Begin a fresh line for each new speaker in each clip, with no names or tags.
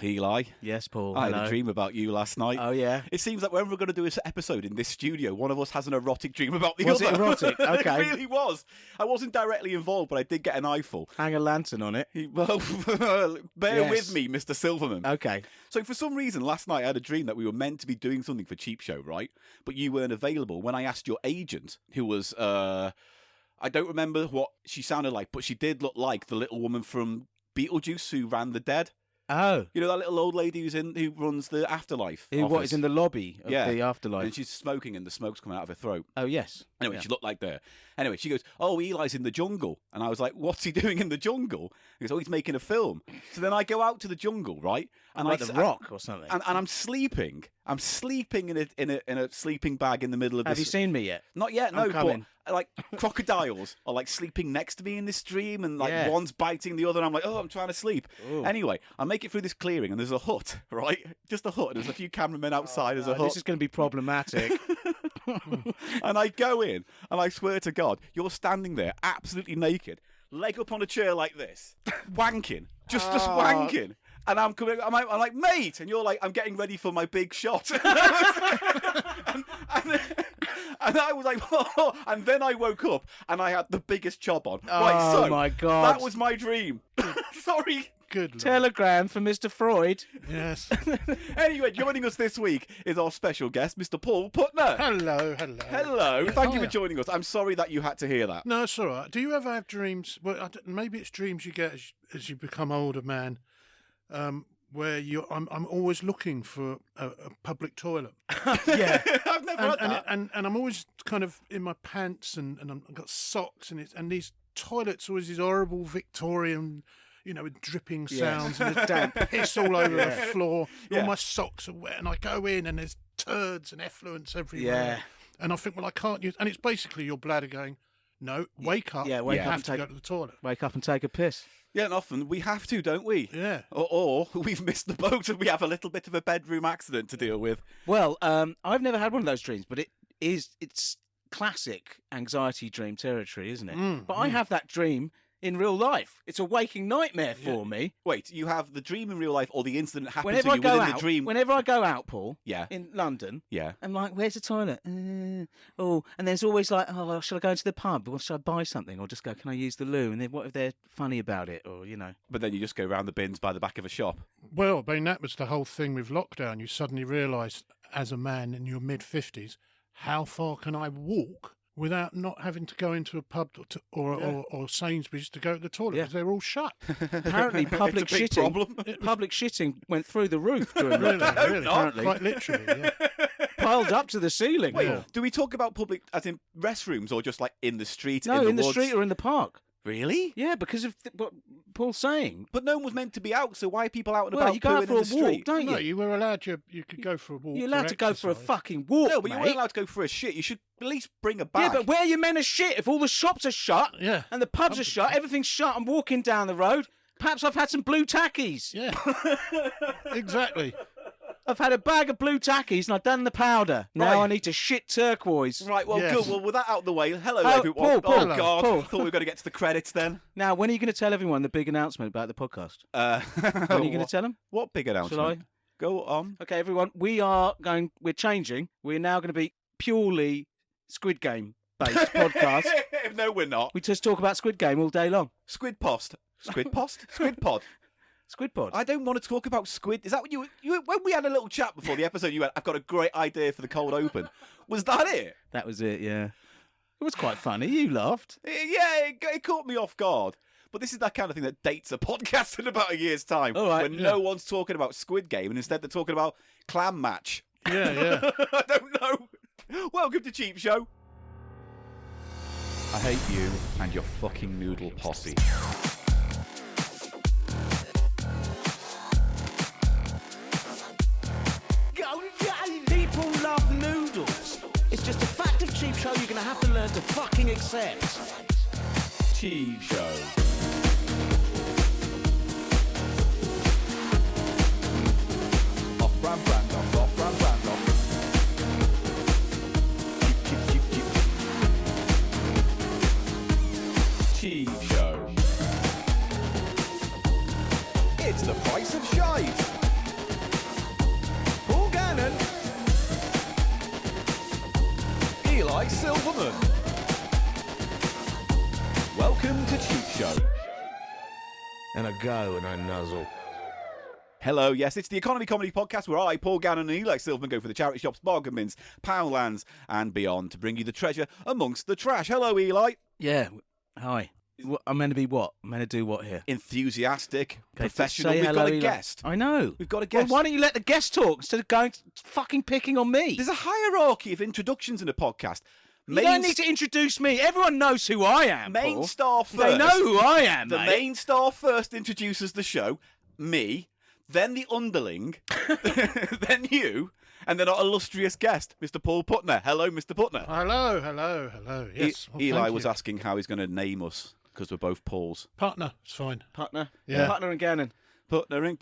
Eli.
Yes, Paul.
I
hello.
had a dream about you last night.
Oh, yeah?
It seems like when we're going to do this episode in this studio, one of us has an erotic dream about the
Was
other.
it erotic? Okay.
It really was. I wasn't directly involved, but I did get an eyeful.
Hang a lantern on it.
Well, bear
Yes.
with me, Mr. Silverman.
Okay.
So for some reason, last night I had a dream that we were meant to be doing something for CheapShow, right? But you weren't available. When I asked your agent, who was, I don't remember what she sounded like, but she did look like the little woman from Beetlejuice who ran the dead.
Oh.
You know that little old lady who runs the afterlife
What
office?
is in the lobby of
Yeah.
the afterlife?
And she's smoking and the smoke's coming out of her throat.
Oh, yes.
Anyway,
Yeah.
she looked like there. Anyway, she goes, "Oh, Eli's in the jungle." And I was like, "What's he doing in the jungle?" He goes, "Oh, he's making a film." So then I go out to the jungle, right? And
like the Rock or something.
And I'm sleeping. I'm sleeping in a sleeping bag in the middle of this.
Have you seen me yet?
Not yet, no.
I'm coming.
But like crocodiles are like sleeping next to me in this stream, and like
Yeah.
one's biting the other. And I'm like, "Oh, I'm trying to sleep."
Ooh.
Anyway, I make it through this clearing, and there's a hut, right? Just a hut. And there's a few cameramen outside. There's a hut.
This is going to be problematic.
And I go in, and I swear to God, you're standing there absolutely naked, leg up on a chair like this, wanking, just wanking. And I'm coming, I'm like, "Mate," and you're like, "I'm getting ready for my big shot." and I was like, "Oh," and then I woke up and I had the biggest chop on. Right, so
my God.
that was my dream. Sorry.
Good Lord.
Telegram for Mr. Freud.
Yes.
Anyway, joining us this week is our special guest, Mr. Paul Putner.
Hello.
Hello. Thank you for
Hiya.
joining us. I'm sorry that you had to hear that.
No, it's all right. Do you ever have dreams? Well, maybe it's dreams you get as you become older, man. Where I'm always looking for a public toilet.
Yeah. I've never had that.
And I'm always kind of in my pants and I've got socks and these toilets always these horrible Victorian, with dripping sounds and there's damp piss all over the floor.
Yeah.
All my socks are wet and I go in and there's turds and effluents everywhere.
Yeah.
And I think, well, I can't use, and it's basically your bladder going, no, wake up.
Yeah, wake
you
up
have
and
to
take-
go to the toilet.
Wake up and take a piss.
Yeah, and often we have to, don't we?
Yeah.
Or we've missed the boat and we have a little bit of a bedroom accident to deal with.
Well, I've never had one of those dreams, but it's classic anxiety dream territory, isn't it? But I have that dream in real life. It's a waking nightmare for me.
Wait, you have the dream in real life or the incident happens
Whenever
to
I
you
go
within
out,
the dream?
whenever I go out, Paul,
Yeah.
in London,
Yeah.
I'm like, "Where's the toilet?" And there's always like, "Oh, should I go into the pub? Or should I buy something? Or just go, can I use the loo?" And then what if they're funny about it? Or,
But then you just go round the bins by the back of a shop.
Well, I mean, that was the whole thing with lockdown. You suddenly realise, as a man in your mid-50s, how far can I walk without not having to go into a pub or Sainsbury's to go to the toilet, because they're all shut.
apparently public
It's a big
shitting,
problem.
public shitting went through the roof during
Really,
lockdown,
really,
apparently.
quite literally, yeah.
Piled up to the ceiling.
Wait,
Yeah.
do we talk about public as in restrooms or just like in the street?
No, in the
woods?
street or in the park.
Really?
Yeah, because of what Paul's saying.
But no one was meant to be out, so why are people out and
Well,
about
you go out
pooing
for
in
a
the
walk,
street?
don't
No,
you?
you were allowed. You could go for a walk.
You're allowed to go for a
exercise.
fucking walk,
No, but you
mate.
weren't allowed to go for a shit. You should at least bring a
Yeah,
bag.
but where are you meant to shit if all the shops are shut
Yeah.
and the pubs are shut, everything's shut, I'm walking down the road. Perhaps I've had some blue tackies.
Yeah. Exactly.
I've had a bag of blue tackies and I've done the powder. Now
Right.
I need to shit turquoise.
Right, well,
Yes.
good. Well, with that out of the way, hello,
Oh,
everyone.
Paul,
oh, God.
Paul.
I thought we were going to get to the credits then.
Now, when are you going to tell everyone the big announcement about the podcast? When are you going to tell them?
What big announcement?
Shall I?
Go on.
Okay, everyone, we're changing. We're now going to be purely Squid Game based podcast.
No, we're not.
We just talk about Squid Game all day long.
Squid Post. Squid Post? Squid Pod.
Squid Pod.
I don't want to talk about squid. Is that what you when we had a little chat before the episode, you went, "I've got a great idea for the cold open." Was that it?
That was it, yeah. It was quite funny. You laughed.
Yeah, it caught me off guard. But this is that kind of thing that dates a podcast in about a year's time.
All right,
when no one's talking about Squid Game and instead they're talking about clam match.
Yeah, yeah.
I don't know. Welcome to Cheap Show. I hate you and your fucking noodle posse.
People love noodles. It's just a fact of Cheap Show you're going to have to learn to fucking accept.
Cheap Show. Off-brand brand off, off-brand brand off. Cheap Show. It's the price of shite. Eli Silverman. Welcome to Cheap Show.
And I go and I nuzzle.
Hello, yes, it's the Economy Comedy Podcast where I, Paul Gannon and Eli Silverman go for the charity shops, bargain bins, poundlands and beyond to bring you the treasure amongst the trash. Hello, Eli.
Yeah. Hi. I'm meant to be what? I'm meant to do what here?
Enthusiastic,
Okay,
professional.
say
We've
hello,
got a
Eli.
guest.
I know.
We've got a
Well,
guest.
why don't you let the guest talk instead of going fucking picking on me?
There's a hierarchy of introductions in a podcast.
You don't need to introduce me. Everyone knows who I am.
Main
Paul.
star first.
They know who I am,
The
mate.
main star first introduces the show, me, then the underling, then you, and then our illustrious guest, Mr. Paul Putner. Hello, Mr. Putner.
Hello. Yes. well,
Eli
thank
was
you.
asking how he's going to name us because we're both Pauls.
Putner. It's fine.
Putner.
Yeah.
Putner and Gannon.
Putner and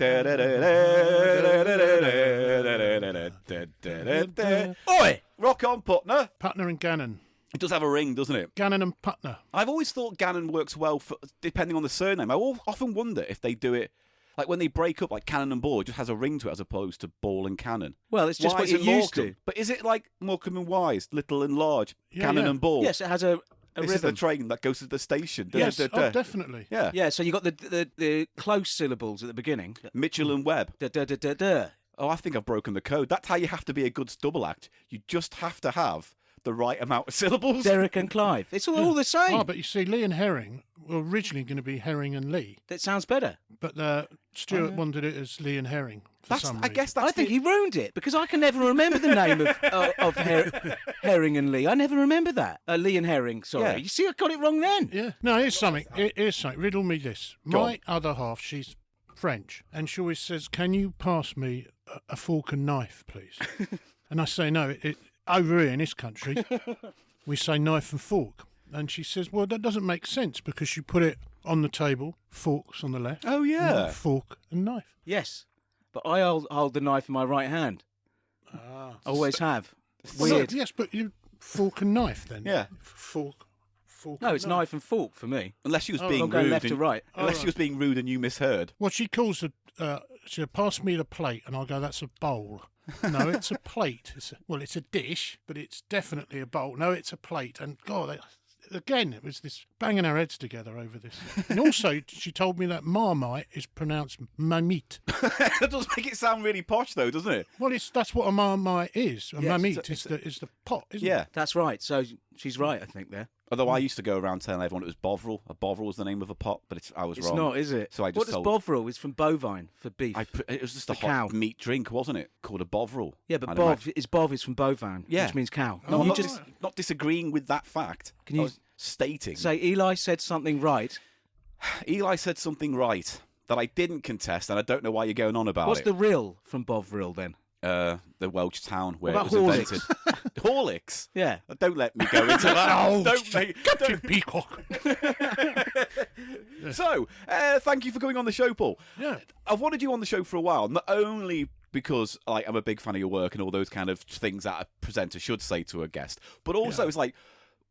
Oi!
rock on, Putner.
Putner and Gannon.
It does have a ring, doesn't it?
Gannon and Putner.
I've always thought Gannon works well for depending on the surname. I often wonder if they do it like when they break up, like Cannon and Ball, it just has a ring to it as opposed to Ball and Cannon.
Well, it's just
Why
what
is
you're
it
used
Morecambe?
to.
But is it like Morecambe and Wise, little and large,
Yeah,
Cannon
yeah.
and Ball?
Yes, it has a
This is the
rhythm.
train that goes to the station.
Yes.
Da, da, da.
Oh, definitely.
Yeah.
Yeah, so you got the close syllables at the beginning.
Mitchell and Webb.
Da, da, da, da, da.
Oh, I think I've broken the code. That's how you have to be a good double act. You just have to have the right amount of syllables.
Derek and Clive. It's all the same.
Oh, but you see, Lee and Herring were originally going to be Herring and Lee,
That sounds better.
but Stuart wanted it as Lee and Herring for some
I
reason.
guess that's
I think he ruined it because I can never remember the name of Herring and Lee. I never remember that. Lee and Herring, sorry.
Yeah.
You see, I got it wrong then.
Yeah. No, here's something. Here's something. Riddle me this.
Go
My
on.
other half, she's French, and she always says, "Can you pass me a fork and knife, please?" And I say, "No. Over here in this country, we say knife and fork." And she says, "Well, that doesn't make sense because you put it on the table, forks on the left.
Oh, yeah.
Fork and knife."
Yes, but I hold the knife in my right hand.
Ah.
Always have.
Well, no,
Weird.
yes, but you fork and knife then.
Yeah.
Fork.
No,
and
it's knife and fork for me.
Unless she was
Oh,
being
I'm going
rude.
left to
and-
right.
Unless she was being rude and you misheard.
Well, she calls it. She'll pass me the plate, and I'll go, "That's a bowl." No, it's a plate. It's a dish, but it's definitely a bowl. No, it's a plate. And God, again, it was this banging our heads together over this. And also, she told me that Marmite is pronounced mamite.
That does make it sound really posh, though, doesn't it?
Well, that's what a Marmite is. A
Yes,
mamite
it's
is the pot, isn't
Yeah.
it?
That's right. So she's right, I think, there.
Although I used to go around telling everyone it was Bovril. A Bovril was the name of a pot, but I was
It's
wrong.
not, is it?
So I just
what does
told-
Bovril? It's from bovine, for beef.
It was just
The
a hot
cow.
meat drink, wasn't it? Called a Bovril.
Yeah, but
I'd
bov
imagine.
is from bovine,
Yeah.
which means cow.
No, I'm
you
not,
just
not disagreeing with that fact.
Can you
I was stating.
say Eli said something right.
Eli said something right that I didn't contest, and I don't know why you're going on about
What's
it.
the rill from Bovril then?
The Welsh town where
What
it was
about
invented. Horlicks.
Yeah.
Don't let me go into that. Don't make.
Captain Peacock.
So, thank you for coming on the show, Paul.
Yeah.
I've wanted you on the show for a while, not only because I'm a big fan of your work and all those kind of things that a presenter should say to a guest, but also it's like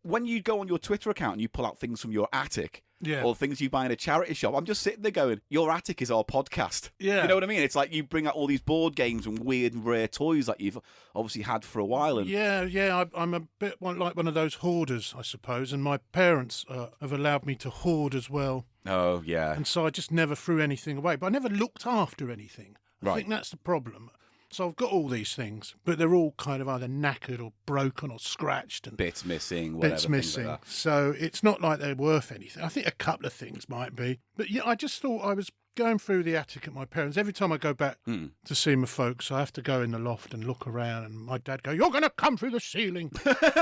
when you go on your Twitter account and you pull out things from your attic.
Yeah.
Or things you buy in a charity shop. I'm just sitting there going, your attic is our podcast.
Yeah.
You know what I mean? It's like you bring out all these board games and weird and rare toys that you've obviously had for a while. And
Yeah. I'm a bit like one of those hoarders, I suppose, and my parents have allowed me to hoard as well,
Oh, yeah.
and so I just never threw anything away. But I never looked after anything. I
Right.
think that's the problem. So I've got all these things, but they're all kind of either knackered or broken or scratched and
Bits missing, whatever.
bits
things
missing.
Like that.
So it's not like they're worth anything. I think a couple of things might be. But yeah, I just thought I was going through the attic at my parents. Every time I go back to see my folks, I have to go in the loft and look around, and my dad go, "You're going to come through the ceiling."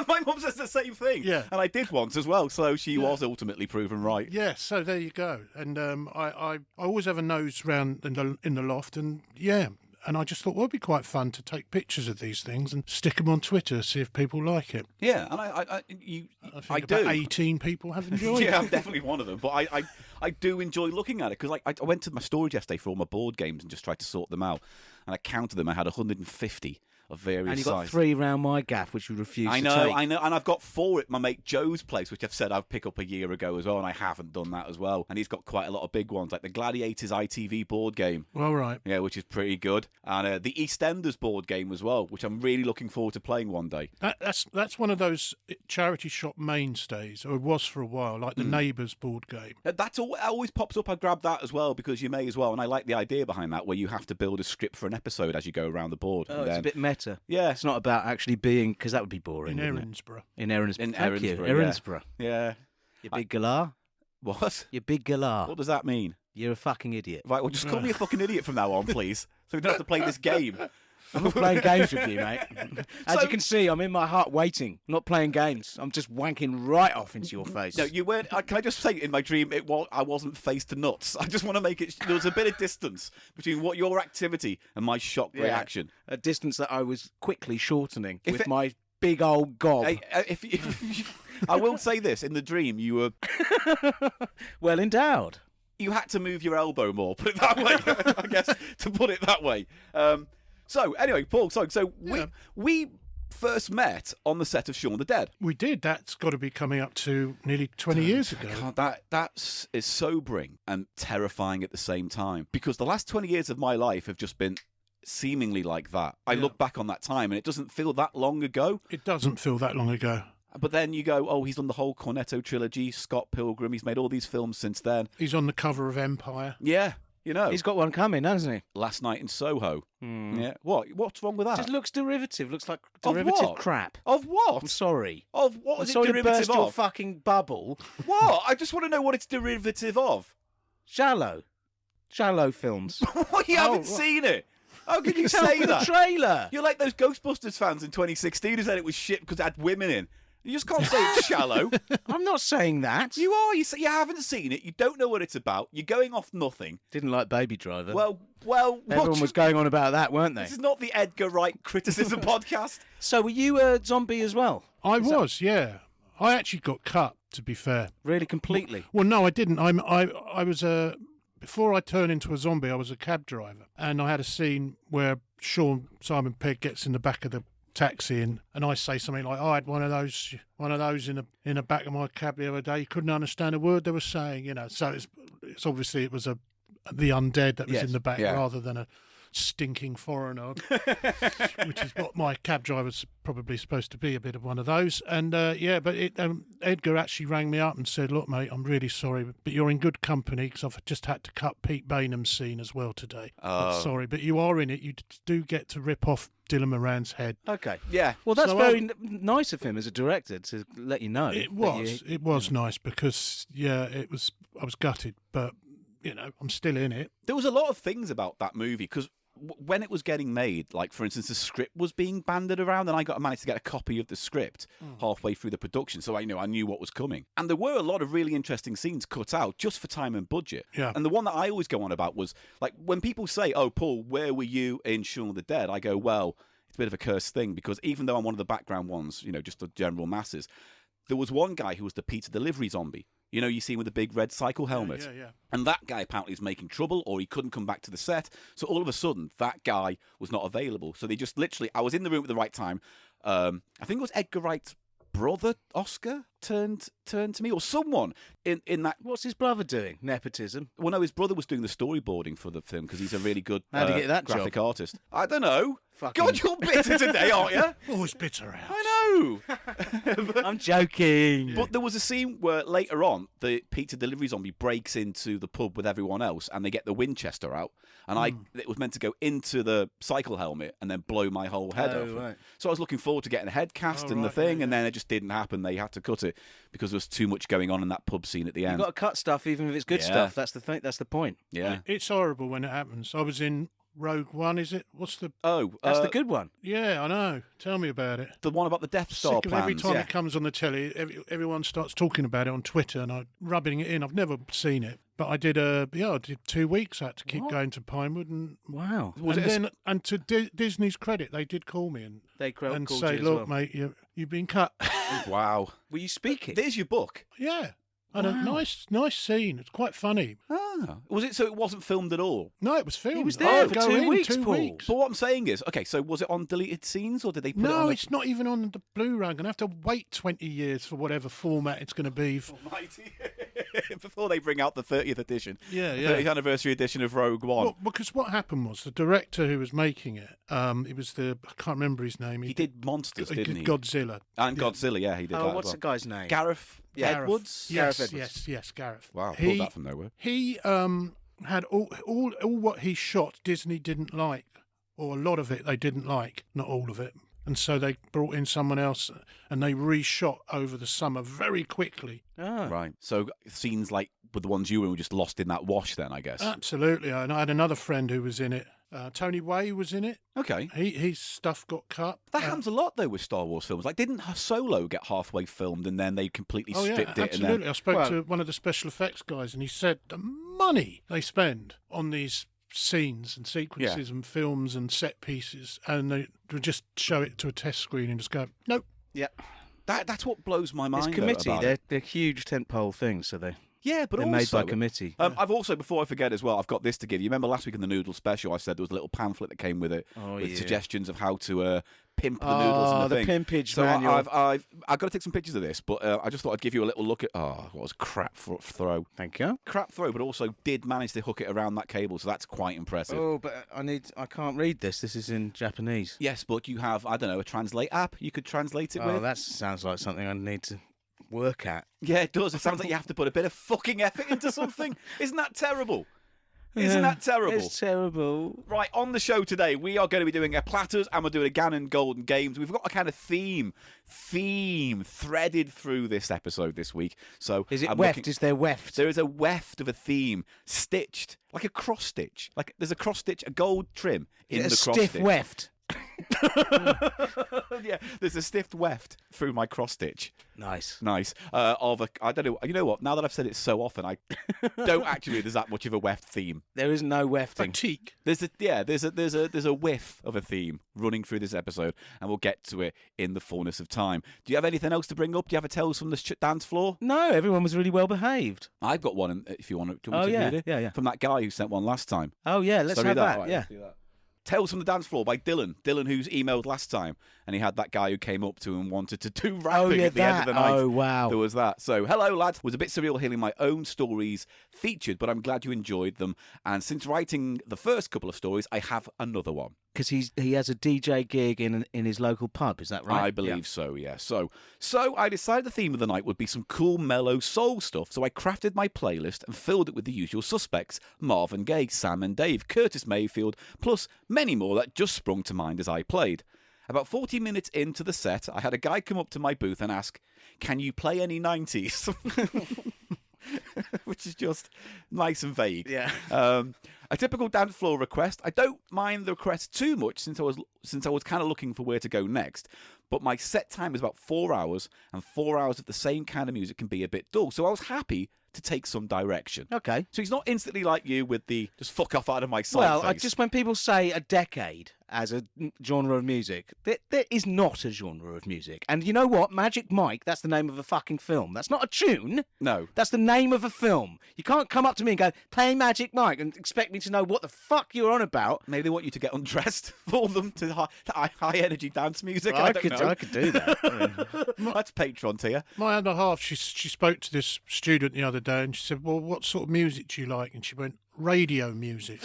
My mum says the same thing.
Yeah.
And I did once as well, so she was ultimately proven right.
Yeah, so there you go. And I always have a nose round in the loft, and yeah. And I just thought, well, it'd be quite fun to take pictures of these things and stick them on Twitter, see if people like it.
Yeah, and
I
I
think
do.
about 18 people have enjoyed
Yeah,
it.
I'm definitely one of them. But I do enjoy looking at it because I went to my storage yesterday for all my board games and just tried to sort them out. And I counted them. I had 150 of various
And you've got
sizes.
3 round my gaff, which you refuse
I
to
know,
take.
I know, and I've got 4 at my mate Joe's place, which I've said I'd pick up a year ago as well, and I haven't done that as well. And he's got quite a lot of big ones, like the Gladiators ITV board game.
Well, right.
Yeah, which is pretty good. And the EastEnders board game as well, which I'm really looking forward to playing one day.
That's one of those charity shop mainstays, or it was for a while, like the Neighbours board game.
That's always pops up. I grab that as well because you may as well. And I like the idea behind that, where you have to build a script for an episode as you go around the board.
Oh,
and
it's a bit meta.
Yeah.
It's not about actually being, because that would be boring.
In
wouldn't it?
Erinsborough.
In Erinsborough.
In
Thank you.
Erinsborough, yeah.
Erinsborough.
Yeah.
You big galah.
What?
You big galah.
What does that mean?
You're a fucking idiot.
Right, well, just call me a fucking idiot from now on, please. So we don't have to play this game.
I'm not playing games with you, mate. As
So-
you can see, I'm in my heart waiting. I'm not playing games. I'm just wanking right off into your face.
No, you weren't. Can I just say, in my dream, I wasn't face to nuts. I just want to make it. There was a bit of distance between what your activity and my shocked
Yeah.
reaction.
A distance that I was quickly shortening
If
with
it-
my big old gob.
Hey, I will say this: in the dream, you
Well endowed.
had to move your elbow more. Put it that way, I guess. To put it that way. So anyway, Paul. So we first met on the set of Shaun of the Dead.
We did. That's got to be coming up to nearly 20 years ago.
God, that is sobering and terrifying at the same time, because the last 20 years of my life have just been seemingly like that. I
Yeah.
look back on that time and it doesn't feel that long ago.
It doesn't feel that long ago.
But then you go, oh, he's done the whole Cornetto trilogy, Scott Pilgrim. He's made all these films since then.
He's on the cover of Empire.
Yeah, you know.
He's got one coming, hasn't he?
Last Night in Soho.
Hmm.
Yeah. What's wrong with that?
Just looks derivative. Looks like
Of
derivative
what?
crap.
Of what?
I'm sorry.
Of what
I'm
is it
sorry to
derivative
burst your
of?
fucking bubble.
What? I just want to know what it's derivative of.
Shallow. Shallow films.
What? You haven't
what?
seen it? How can you
Tell
say
from
that?
the trailer.
You're like those Ghostbusters fans in 2016 who said it was shit because it had women in. You just can't say it's shallow.
I'm not saying that.
You are. You say you haven't seen it. You don't know what it's about. You're going off nothing.
Didn't like Baby Driver.
Well.
Everyone was going on about that, weren't they?
This is not the Edgar Wright criticism podcast.
So were you a zombie as well?
I was, yeah. I actually got cut, to be fair.
Really, completely?
Well, no, I didn't. I was a... Before I turned into a zombie, I was a cab driver. And I had a scene where Simon Pegg gets in the back of the taxi and I say something like, I had one of those in the back of my cab the other day. You couldn't understand a word they were saying, you know. So it's obviously it was the undead that was
Yes,
in the back
yeah.
rather than a stinking foreigner, which is what my cab driver's probably supposed to be, a bit of one of those. And but Edgar actually rang me up and said, look, mate, I'm really sorry, but you're in good company because I've just had to cut Pete Bainham's scene as well today.
Oh.
Sorry, but you are in it. You do get to rip off Dylan Moran's head.
Okay.
Yeah.
Well, that's
So
very nice of him as a director to let you know.
It
that
was nice because, I was gutted, but, you know, I'm still in it.
There was a lot of things about that movie because when it was getting made, like for instance, the script was being banded around, and I managed to get a copy of the script halfway through the production, so I knew what was coming. And there were a lot of really interesting scenes cut out just for time and budget.
Yeah.
And the one that I always go on about was like when people say, "Oh, Paul, where were you in Shaun of the Dead?" I go, "Well, it's a bit of a cursed thing because even though I'm one of the background ones, you know, just the general masses, there was one guy who was the pizza delivery zombie." You know, you see him with the big red cycle helmet.
Yeah.
And that guy apparently was making trouble or he couldn't come back to the set. So all of a sudden, that guy was not available. So they just literally, I was in the room at the right time. I think it was Edgar Wright's brother, Oscar, turned to me, or someone in that.
What's his brother doing? Nepotism?
Well, no, his brother was doing the storyboarding for the film because he's a really good
How'd he get that
graphic
job?
artist. I don't know.
Fucking-
God, you're bitter today, aren't you?
Always bitter out.
I know.
I'm joking.
But there was a scene where later on, the pizza delivery zombie breaks into the pub with everyone else and they get the Winchester out. And it was meant to go into the cycle helmet and then blow my whole head
Oh,
off.
right.
So I was looking forward to getting a head cast and the
right,
thing,
yeah,
and then it just didn't happen. They had to cut it because there was too much going on in that pub scene at the
You've
end.
got to cut stuff even if it's good
Yeah.
stuff. That's the thing. That's the point.
Yeah.
It's horrible when it happens. I was in Rogue One, is it? What's the...
Oh,
That's the good one.
Yeah, I know. Tell me about it.
the one about the Death Star
Sick of every
plans.
time
yeah.
it comes on the telly, everyone starts talking about it on Twitter, and I'm rubbing it in. I've never seen it, but I did. I did 2 weeks. I had to keep
What?
going to Pinewood, and
Wow.
Was
and
it a
then and to Disney's credit, they did call me and
They called
say,
you as
"Look,
well.
mate, you've been cut."
Wow.
Were you speaking?
There's your book.
Yeah, And a nice scene. It's quite funny.
Ah, was it? So it wasn't filmed at all.
No, it was filmed.
He was there for
Go
2
in,
weeks,
2
Paul.
weeks.
But what I'm saying is, okay, so was it on deleted scenes or did they put it on?
No, it's not even on the Blu-ray. I'm going to have to wait 20 years for whatever format it's going to be.
Almighty. Before they bring out the 30th edition.
Yeah, yeah.
30th anniversary edition of Rogue One.
Well, because what happened was the director who was making it, it was I can't remember his name.
He did Monsters, didn't he?
Godzilla.
And Godzilla, yeah, he did that
Oh,
as
what's
well.
the guy's name?
Gareth Edwards?
Yes,
Gareth Edwards.
yes, Gareth.
Wow, pulled that from nowhere.
He had all what he shot Disney didn't like, or a lot of it they didn't like, not all of it. And so they brought in someone else and they reshot over the summer very quickly.
Oh.
Right. So scenes like with the ones you were just lost in that wash then, I guess.
Absolutely. And I had another friend who was in it. Tony Way was in it.
Okay.
His stuff got cut.
That happens a lot, though, with Star Wars films. Like, didn't Solo get halfway filmed and then they completely stripped it?
Absolutely.
And then...
I spoke to one of the special effects guys and he said the money they spend on these scenes and sequences and films and set pieces, and they would just show it to a test screen and just go, nope.
Yeah.
That's what blows my mind.
It's committee.
About it.
They're huge tentpole things, so they're
but
made
also,
by committee.
I've also, before I forget as well, I've got this to give you. Remember last week in the Noodle special, I said there was a little pamphlet that came with it with suggestions of how to pimp the noodles and the thing.
Pimpage
so
manual.
I've got to take some pictures of this, but I just thought I'd give you a little look at. Oh, what was crap throw?
Thank you.
Crap throw, but also did manage to hook it around that cable, so that's quite impressive.
Oh, but I can't read this. This is in Japanese.
Yes, but you have, I don't know, a translate app you could translate it with.
Oh, that sounds like something I need to work at.
Yeah, it does. It sounds like you have to put a bit of fucking effort into something. Isn't that terrible? Isn't that terrible?
It's terrible.
Right, on the show today, we are going to be doing a platters and we're doing a Gannon Golden Games. We've got a kind of theme threaded through this episode this week. So
is it weft? Is there weft?
There is a weft of a theme stitched, like a cross stitch. Like there's a cross stitch, a gold trim in the cross
stiff
stitch.
weft.
Yeah, there's a stiff weft through my cross stitch.
Nice.
I don't know. You know what? Now that I've said it so often, I don't actually. There's that much of a weft theme.
There is no wefting.
Fatigue.
There's a whiff of a theme running through this episode, and we'll get to it in the fullness of time. Do you have anything else to bring up? Do you have a tales from the dance floor?
No, everyone was really well behaved.
I've got one. If you want to, read it?
Yeah.
From that guy who sent one last time.
Oh yeah, let's have that.
Right,
yeah.
let's do that. Tales from the Dance Floor by Dylan. Dylan, who's emailed last time, and he had that guy who came up to him and wanted to do rapping at the end of the night.
Oh, wow.
There was that. So, hello, lads. It was a bit surreal hearing my own stories featured, but I'm glad you enjoyed them. And since writing the first couple of stories, I have another one.
Because he has a DJ gig in his local pub, is that right?
I believe so, yeah. So I decided the theme of the night would be some cool, mellow soul stuff. So I crafted my playlist and filled it with the usual suspects: Marvin Gaye, Sam and Dave, Curtis Mayfield, plus many more that just sprung to mind as I played. About 40 minutes into the set, I had a guy come up to my booth and ask, "Can you play any 90s?" Which is just nice and vague.
Yeah.
A typical dance floor request. I don't mind the request too much since I was kind of looking for where to go next. But my set time is about 4 hours, and 4 hours of the same kind of music can be a bit dull. So I was happy to take some direction.
Okay.
So he's not instantly like you with the just fuck off out of my sight
Well,
face.
just when people say a decade as a genre of music, there is not a genre of music. And you know what? Magic Mike, that's the name of a fucking film. That's not a tune.
No.
That's the name of a film. You can't come up to me and go, play Magic Mike, and expect me to know what the fuck you're on about.
Maybe they want you to get undressed for them to high energy dance music.
Well,
I don't know.
I could do that.
That's Patreon to you.
My other half, she spoke to this student the other day and she said, well, what sort of music do you like? And she went, radio music.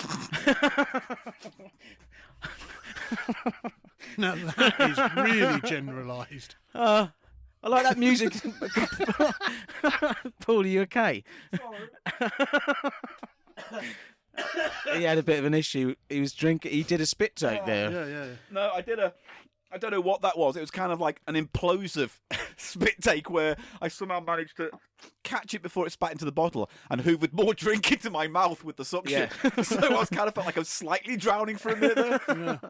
Now that is really generalised.
I like that music. Paul, are you okay? He had a bit of an issue. He was drinking. He did a spit take there.
Yeah.
No, I don't know what that was. It was kind of like an implosive spit take where I somehow managed to catch it before it spat into the bottle and hoovered more drink into my mouth with the suction.
Yeah.
So I was kind of felt like I was slightly drowning for a minute there.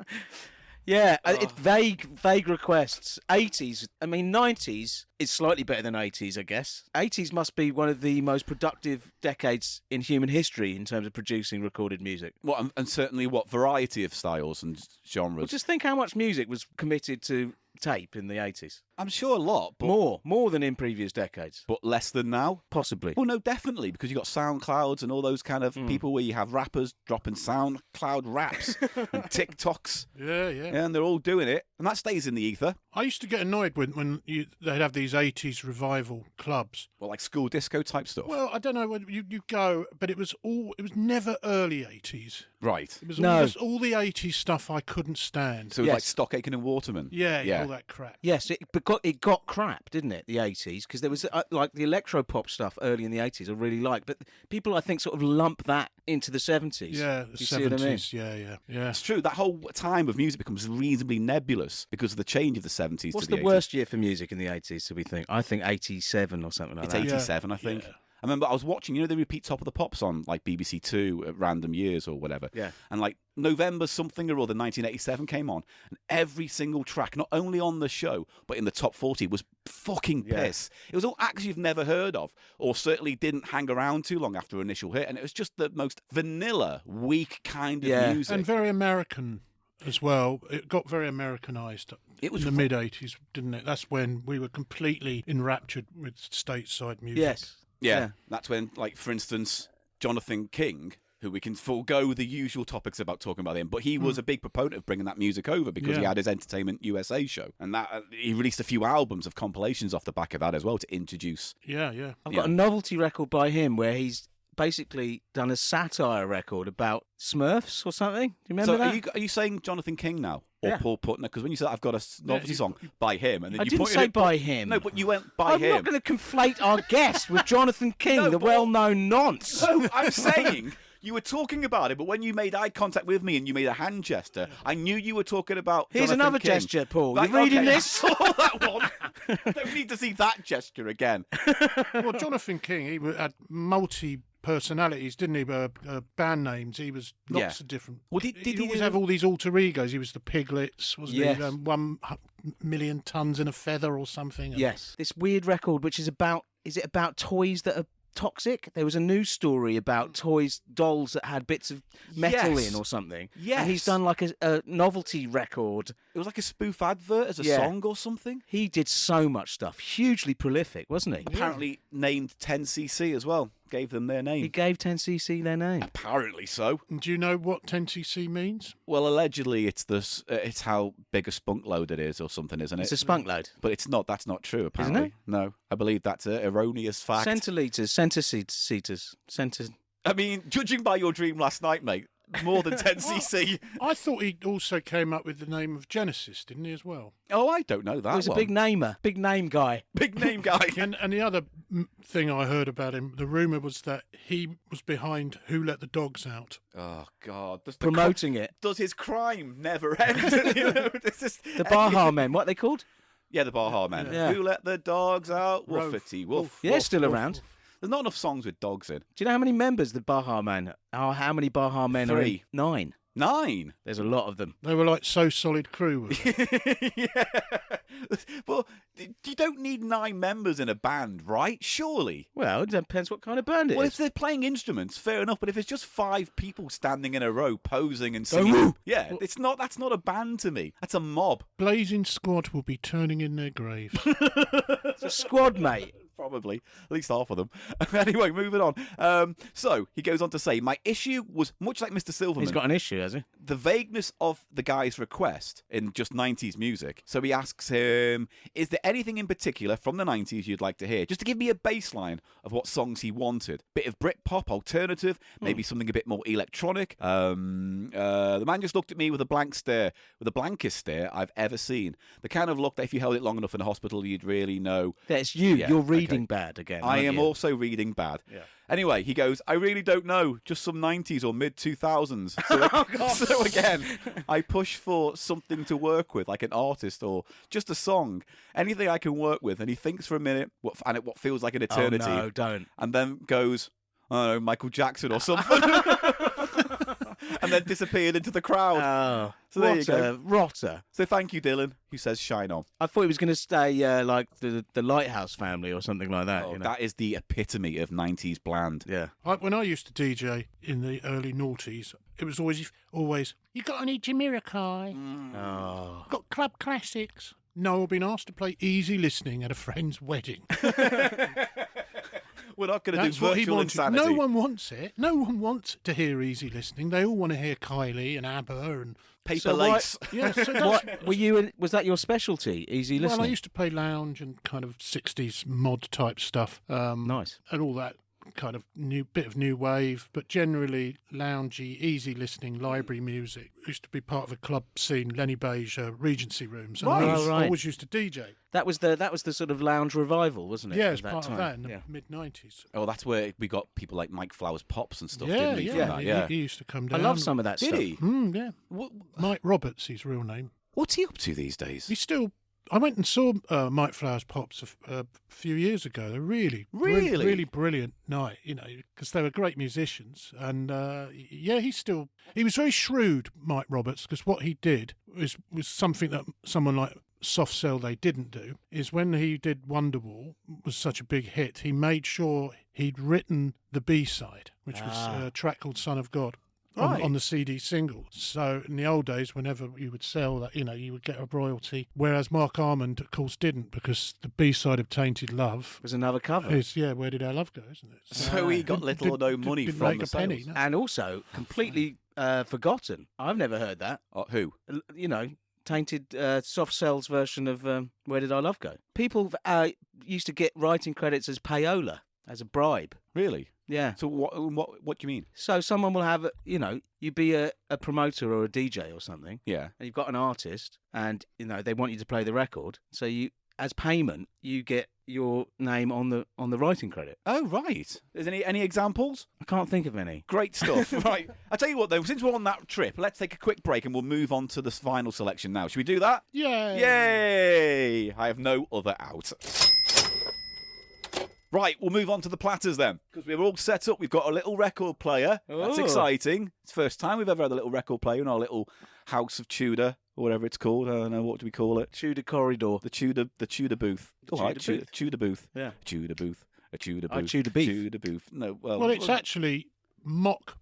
Yeah, it's vague requests. 80s, I mean 90s is slightly better than 80s, I guess. 80s must be one of the most productive decades in human history in terms of producing recorded music.
What and certainly what variety of styles and genres.
Well, just think how much music was committed to tape in the 80s.
I'm sure a lot, but
More than in previous decades.
but less than now.
Possibly.
Well, no, definitely, because you got SoundClouds and all those kind of people where you have rappers dropping SoundCloud raps and TikToks,
Yeah.
and they're all doing it, and that stays in the ether.
I used to get annoyed when they'd have these 80s revival clubs.
Well, like school disco type stuff.
Well, I don't know when you go, but it was never early 80s.
Right.
It was
No.
all the 80s stuff I couldn't stand.
So it was like
Yes.
Stock Aitken and Waterman.
Yeah, all that crap.
Yes, it got crap, didn't it? The 80s, because there was like the electro pop stuff early in the 80s. I really liked, but people I think sort of lump that into the 70s.
Yeah,
Do
the
you see what I mean?
70s. Yeah.
It's true. That whole time of music becomes reasonably nebulous because of the change of the 70s
What's
to the
the
80s.
worst year for music in the 80s? Do we think? I think 87 or something like
It's
that.
87, I think.
Yeah.
I remember I was watching, they repeat Top of the Pops on like BBC Two at random years or whatever.
Yeah.
And like November something or other, 1987 came on, and every single track, not only on the show, but in the top 40 was fucking piss. It was all acts you've never heard of, or certainly didn't hang around too long after initial hit, and it was just the most vanilla, weak kind of music.
And very American as well. It got very Americanized.
It was
in the mid 80s, didn't it? That's when we were completely enraptured with stateside music.
Yes.
Yeah, that's when, like, for instance, Jonathan King, who we can forego the usual topics about talking about him, but he was a big proponent of bringing that music over because he
Yeah.
had his Entertainment USA show, and that he released a few albums of compilations off the back of that as well to introduce.
Yeah.
I've got a
Yeah.
novelty record by him where he's basically done a satire record about Smurfs or something. Do you remember
So
that?
are you saying Jonathan King now or
Yeah.
Paul Putner? Because when you said I've got a novelty song by him, and then
I
you
didn't
pointed
say
at-
by him.
No, but you went by
I'm
him.
not going to conflate our guest with Jonathan King,
No,
the
but-
well-known nonce.
No, I'm saying you were talking about it, but when you made eye contact with me and you made a hand gesture, I knew you were talking about.
Here's
Jonathan
another
King.
gesture, Paul.
Right,
You reading
okay, I
this?
saw that one. Don't need to see that gesture again.
Well, Jonathan King, he had multi-personalities, didn't he? Band names. He was lots of different.
Well, did
He'd
he
always
do-
have all these alter egos. He was the Piglets, wasn't
Yes.
he? 1,000,000 tons in a feather or something.
Yes. This weird record, which is it about toys that are toxic? There was a news story about dolls that had bits of metal
Yes.
in or something.
Yes.
And he's done like a novelty record.
It was like a spoof advert as a
Yeah.
song or something.
He did so much stuff. Hugely prolific, wasn't he?
Apparently named 10cc as well. Gave them their name.
He gave 10cc their name.
Apparently so.
And do you know what 10cc means?
Well, allegedly it's it's how big a spunk load it is or something, isn't
It's
it?
a spunk load.
But it's not. That's not true. Apparently,
it?
No. I believe that's an erroneous fact.
Centiliters, centiliters, center.
I mean, judging by your dream last night, mate, more than 10cc.
I thought he also came up with the name of Genesis, didn't he, as well?
Oh, I don't know that.
He was a
one.
big namer, big name guy.
big name guy.
And the other thing I heard about him, the rumour was that he was behind Who Let the Dogs Out.
Oh God!
Promoting it.
Does his crime never end? You know, it's just-
The Baha Men, what are they called?
Yeah, the Baha Men.
Yeah.
Who let the dogs out?
Rolf.
Woofity woof.
Yeah,
woof,
still
woof,
around.
woof. There's not enough songs with dogs in.
Do you know how many members the Baha Men are? How many Baha Men are in?
3.
9.
9.
There's a lot of them.
They were like So Solid Crew.
Yeah. But you don't need 9 members in a band, right? Surely.
Well, it depends what kind of band it
Well,
is.
if they're playing instruments, fair enough. But if it's just 5 people standing in a row, posing and
Go
singing,
woo!
yeah, it's not. That's not a band to me. That's a mob.
Blazing Squad will be turning in their graves.
It's a squad, mate.
Probably, at least half of them. Anyway, moving on. So he goes on to say, my issue was much like Mr. Silverman.
He's got an issue, has he?
The vagueness of the guy's request in just 90s music. So he asks him, is there anything in particular from the 90s you'd like to hear? Just to give me a baseline of what songs he wanted. Bit of Britpop, alternative, maybe something a bit more electronic. The man just looked at me with a blank stare, with the blankest stare I've ever seen. The kind of look that if you held it long enough in a hospital, you'd really know.
That's you.
Yeah,
You're
okay.
reading bad again.
I
aren't
am
you?
also reading bad.
Yeah.
Anyway, he goes, I really don't know, just some 90s or mid 2000s. So again, I push for something to work with, like an artist or just a song, anything I can work with. And he thinks for a minute, and what feels like an eternity,
Oh, no, don't.
and then goes, I don't know, Michael Jackson or something, and then disappeared into the crowd.
Oh,
So there
what
you go.
a rotter.
So thank you, Dylan, who says shine on.
I thought he was going to stay like the Lighthouse Family or something like that.
Oh,
you know?
that is the epitome of 90s bland.
Yeah.
When I used to DJ in the early noughties, it was always, you got any Jamiroquai?
Oh.
Got Club Classics? Noel been asked to play Easy Listening at a friend's wedding.
We're not going to do
That's what he
virtual
wanted.
insanity.
No one wants it. No one wants to hear Easy Listening. They all want to hear Kylie and ABBA and
Paper
So why-
lace.
yeah. So that's,
What, were you? Was that your specialty? Easy listening.
well, I used to play lounge and kind of 60s mod type stuff.
Nice.
And all that kind of bit of new wave, but generally loungy, easy listening, library music. Used to be part of a club scene, Lenny Beige, Regency rooms. And
Right.
I
Right.
always used to DJ.
That was the sort of lounge revival, wasn't it?
Yeah,
at
as part
time?
of that in the
Yeah.
mid-90s.
Oh, that's where we got people like Mike Flowers Pops and stuff,
Yeah,
didn't we?
yeah.
From that?
He-
Yeah.
He used to come
I
down.
love some of that
Did
stuff.
he?
Yeah.
What,
Mike Roberts, his real name.
what's he up to these days?
He's still... I went and saw Mike Flowers Pops a few years ago. They're really really brilliant night, you know, because they were great musicians. And yeah, he was very shrewd, Mike Roberts, because what he did was something that someone like Soft Cell they didn't do. Is when he did Wonderwall was such a big hit, he made sure he'd written the B-side, which was a track called Son of God. On the CD single. So in the old days, whenever you would sell that, you know, you would get a royalty. Whereas Mark Armand, of course, didn't, because the B-side of Tainted Love
Was another cover.
is, yeah, Where Did Our Love Go, isn't it?
So he got little or no money
didn't
from
make
the
a penny,
sales.
no.
And also completely forgotten. I've never heard that.
Who?
You know, tainted Soft Cell's version of Where Did Our Love Go? People used to get writing credits as payola, as a bribe.
Really?
Yeah.
So what do you mean?
So someone will have, you know, you'd be a promoter or a DJ or something,
Yeah.
and you've got an artist, and you know they want you to play the record. So you, as payment, you get your name on the writing credit.
Oh, right. Is any examples?
I can't think of any.
Great stuff. Right. I tell you what, though, since we're on that trip, let's take a quick break and we'll move on to the final selection now. Should we do that?
Yeah.
Yay! I have no other out. Right, we'll move on to the platters then, because we're all set up. We've got a little record player. That's
Oh.
exciting. It's the first time we've ever had a little record player in our little house of Tudor, or whatever it's called. I don't know, what do we call it?
Tudor corridor.
The Tudor booth.
The
All right,
Tudor booth.
Tudor booth.
Yeah.
Tudor booth. A Tudor
Oh,
booth.
Tudor beef.
Tudor booth. No,
Well, it's actually mock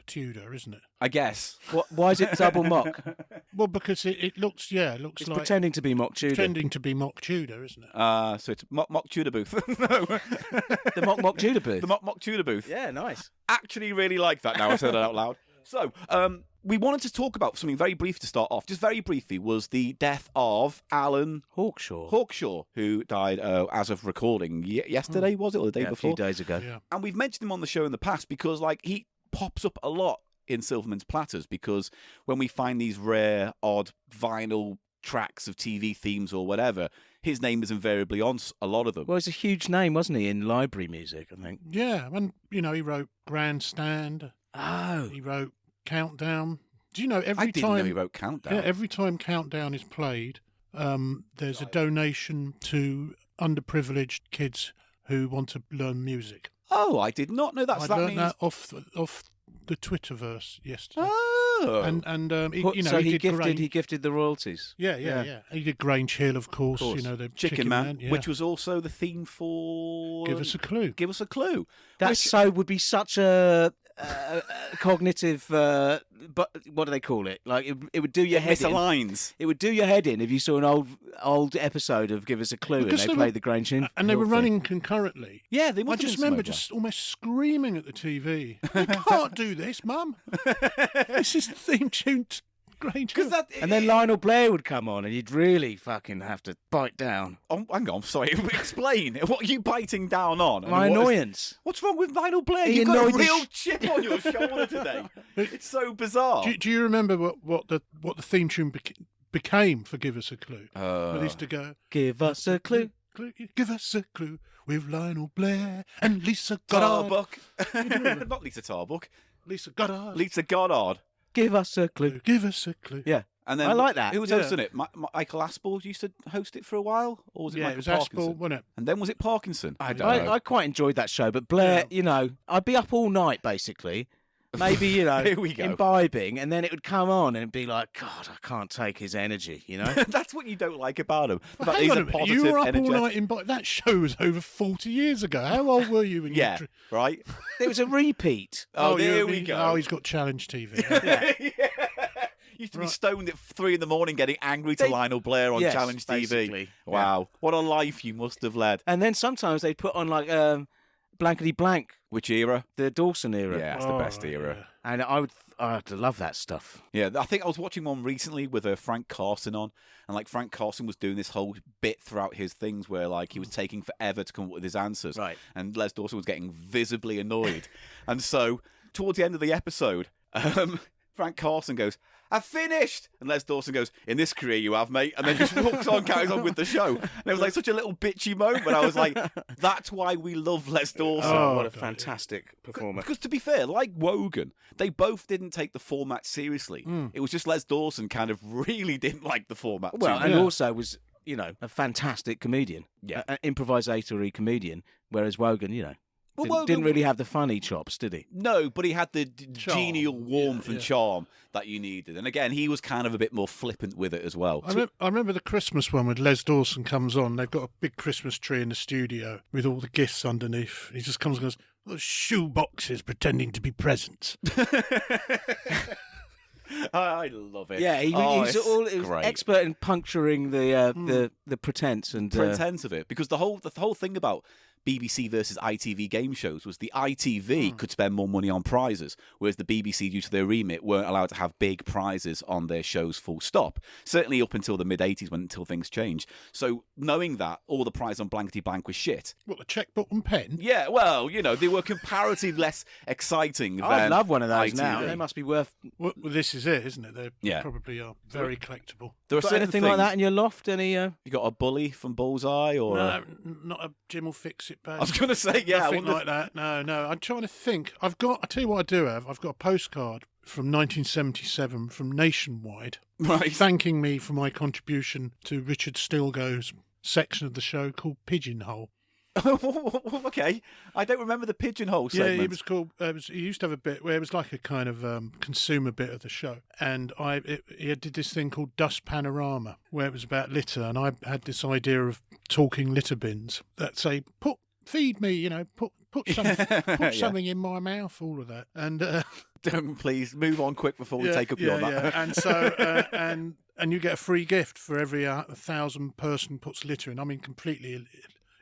Tudor, isn't it?
I guess.
Why is it double mock?
Well, because it looks
It's
like
pretending to be mock Tudor.
pretending to be mock Tudor, isn't it?
So it's mock Tudor booth. No.
The mock Tudor booth.
The mock Tudor booth.
Yeah, nice.
Actually really like that now I've said it out loud. So, we wanted to talk about something very brief to start off. Just very briefly, was the death of Alan
Hawkshaw.
who died as of recording yesterday, was it, or the day
Yeah, a
before?
few days ago.
Yeah.
And we've mentioned him on the show in the past because, like, he pops up a lot in Silverman's Platters, because when we find these rare, odd vinyl tracks of TV themes or whatever, his name is invariably on a lot of them.
Well, he's a huge name, wasn't he, in library music, I think.
Yeah, and you know he wrote Grandstand.
Oh.
He wrote Countdown. Do you know
I
every
didn't know
time?
he wrote Countdown.
Yeah, every time Countdown is played, there's a donation to underprivileged kids who want to learn music.
Oh, I did not know that.
I
So that
learned
means...
that off the Twitterverse yesterday.
Oh.
And he, you know,
so
he
he
did Grange.
gifted the royalties.
Yeah. He did Grange Hill, of course. You know, the
Chicken Man,
yeah.
which was also the theme for...
Give Us a Clue.
Give Us a Clue.
That
Which-
so would be such a cognitive. But what do they call it? Like it would do your head in.
misaligns.
It would do your head in if you saw an old episode of Give Us a Clue
Because
and they
they
played
were-
the Grange Hill.
And they were
thing.
running concurrently.
Yeah, they
I
must have
just
been
remember
some
just almost screaming at the TV. You can't do this, Mum. This is the theme tune to Grange Hill.
because that.
And then Lionel Blair would come on, and you'd really fucking have to bite down.
Oh, hang on, sorry. Explain. What are you biting down on?
My
And what is-
annoyance.
What's wrong with Vinyl Blair?
He
You've got a
annoyed the
real chip on your shoulder today. It's so bizarre.
Do you remember what the theme tune became for Give Us a Clue? It used to go,
Give us a clue.
Give us a clue with Lionel Blair and Lisa Goddard.
Tarbuck. Not Lisa Tarbuck.
Lisa Goddard.
Lisa Goddard.
Give us a clue.
Give us a clue.
Yeah.
And then
I like that.
Who was
Yeah.
hosting it? Michael Aspel used to host it for a while, or was it
Yeah,
Michael
it was
Parkinson?
Aspel, wasn't it?
And then was it Parkinson? I don't know.
I quite enjoyed that show, but Blair,
Yeah.
you know, I'd be up all night basically. Maybe, you know,
Here we go.
imbibing, and then it would come on and it'd be like, God, I can't take his energy, you know?
That's what you don't like about him. The
Well,
fact
hang
he's
on
a
a minute.
positive,
You were up
energetic...
all night in that show was over 40 years ago. How old were you when you...
Yeah, right?
It was a repeat.
Oh, there
you-
we go.
Oh, he's got Challenge TV.
Used to be stoned at 3 a.m, getting angry to Lionel Blair on Challenge TV.
Basically.
Wow, what a life you must have led.
And then sometimes they'd put on like Blankety Blank,
Which era?
the Dawson era.
Yeah, that's the best era.
Yeah.
And I'd love that stuff.
Yeah, I think I was watching one recently with Frank Carson on, and like Frank Carson was doing this whole bit throughout his things where like he was taking forever to come up with his answers,
Right.
and Les Dawson was getting visibly annoyed, and so towards the end of the episode, Frank Carson goes, "I've finished," and Les Dawson goes, "In this career you have, mate," and then just walks on, carries on with the show. And it was like such a little bitchy moment. I was like, that's why we love Les Dawson.
Oh, what a fantastic performer.
Because to be fair, like Wogan, they both didn't take the format seriously. It was just Les Dawson kind of really didn't like the format.
Well,
too
and
much.
also was, a fantastic comedian.
Yeah.
An improvisatory comedian, whereas Wogan,
Well,
didn't really have the funny chops, did he?
No, but he had the genial
Charm.
warmth
Yeah,
and charm that you needed. And again, he was kind of a bit more flippant with it as well.
I remember the Christmas one with Les Dawson comes on. They've got a big Christmas tree in the studio with all the gifts underneath. He just comes and goes, "Those shoe boxes pretending to be presents."
I love it.
Yeah, he was
great.
expert in puncturing the pretense and
Pretense of it, because the whole thing about BBC versus ITV game shows was the ITV could spend more money on prizes, whereas the BBC, due to their remit, weren't allowed to have big prizes on their shows full stop. Certainly up until the mid-'80s, until things changed. So knowing that all the prizes on Blankety Blank was shit.
What, the checkbook and pen?
Yeah, well, they were comparatively less exciting
I'd
than
love one of those
ITV.
now. They must be worth.
Well, this is it, isn't it? They
Yeah.
probably are very collectible.
There are
Got
certain
anything
things,
like that in your loft? Any?
You got a bully from Bullseye, or
No, not a Jim will fix it,
I was going to say, yeah, I
Nothing
wonder
like that. No. I'm trying to think. I tell you what I do have. I've got a postcard from 1977 from Nationwide,
Right.
thanking me for my contribution to Richard Stilgoe's section of the show called Pigeonhole.
Okay, I don't remember the pigeonhole segment.
Yeah, it was called. He used to have a bit where it was like a kind of consumer bit of the show, and he did this thing called Dust Panorama, where it was about litter, and I had this idea of talking litter bins that say, feed me, put something in my mouth, all of that, and
Don't please move on quick before we take up your that.
yeah. And so and you get a free gift for every 1,000 person puts litter in. I mean, completely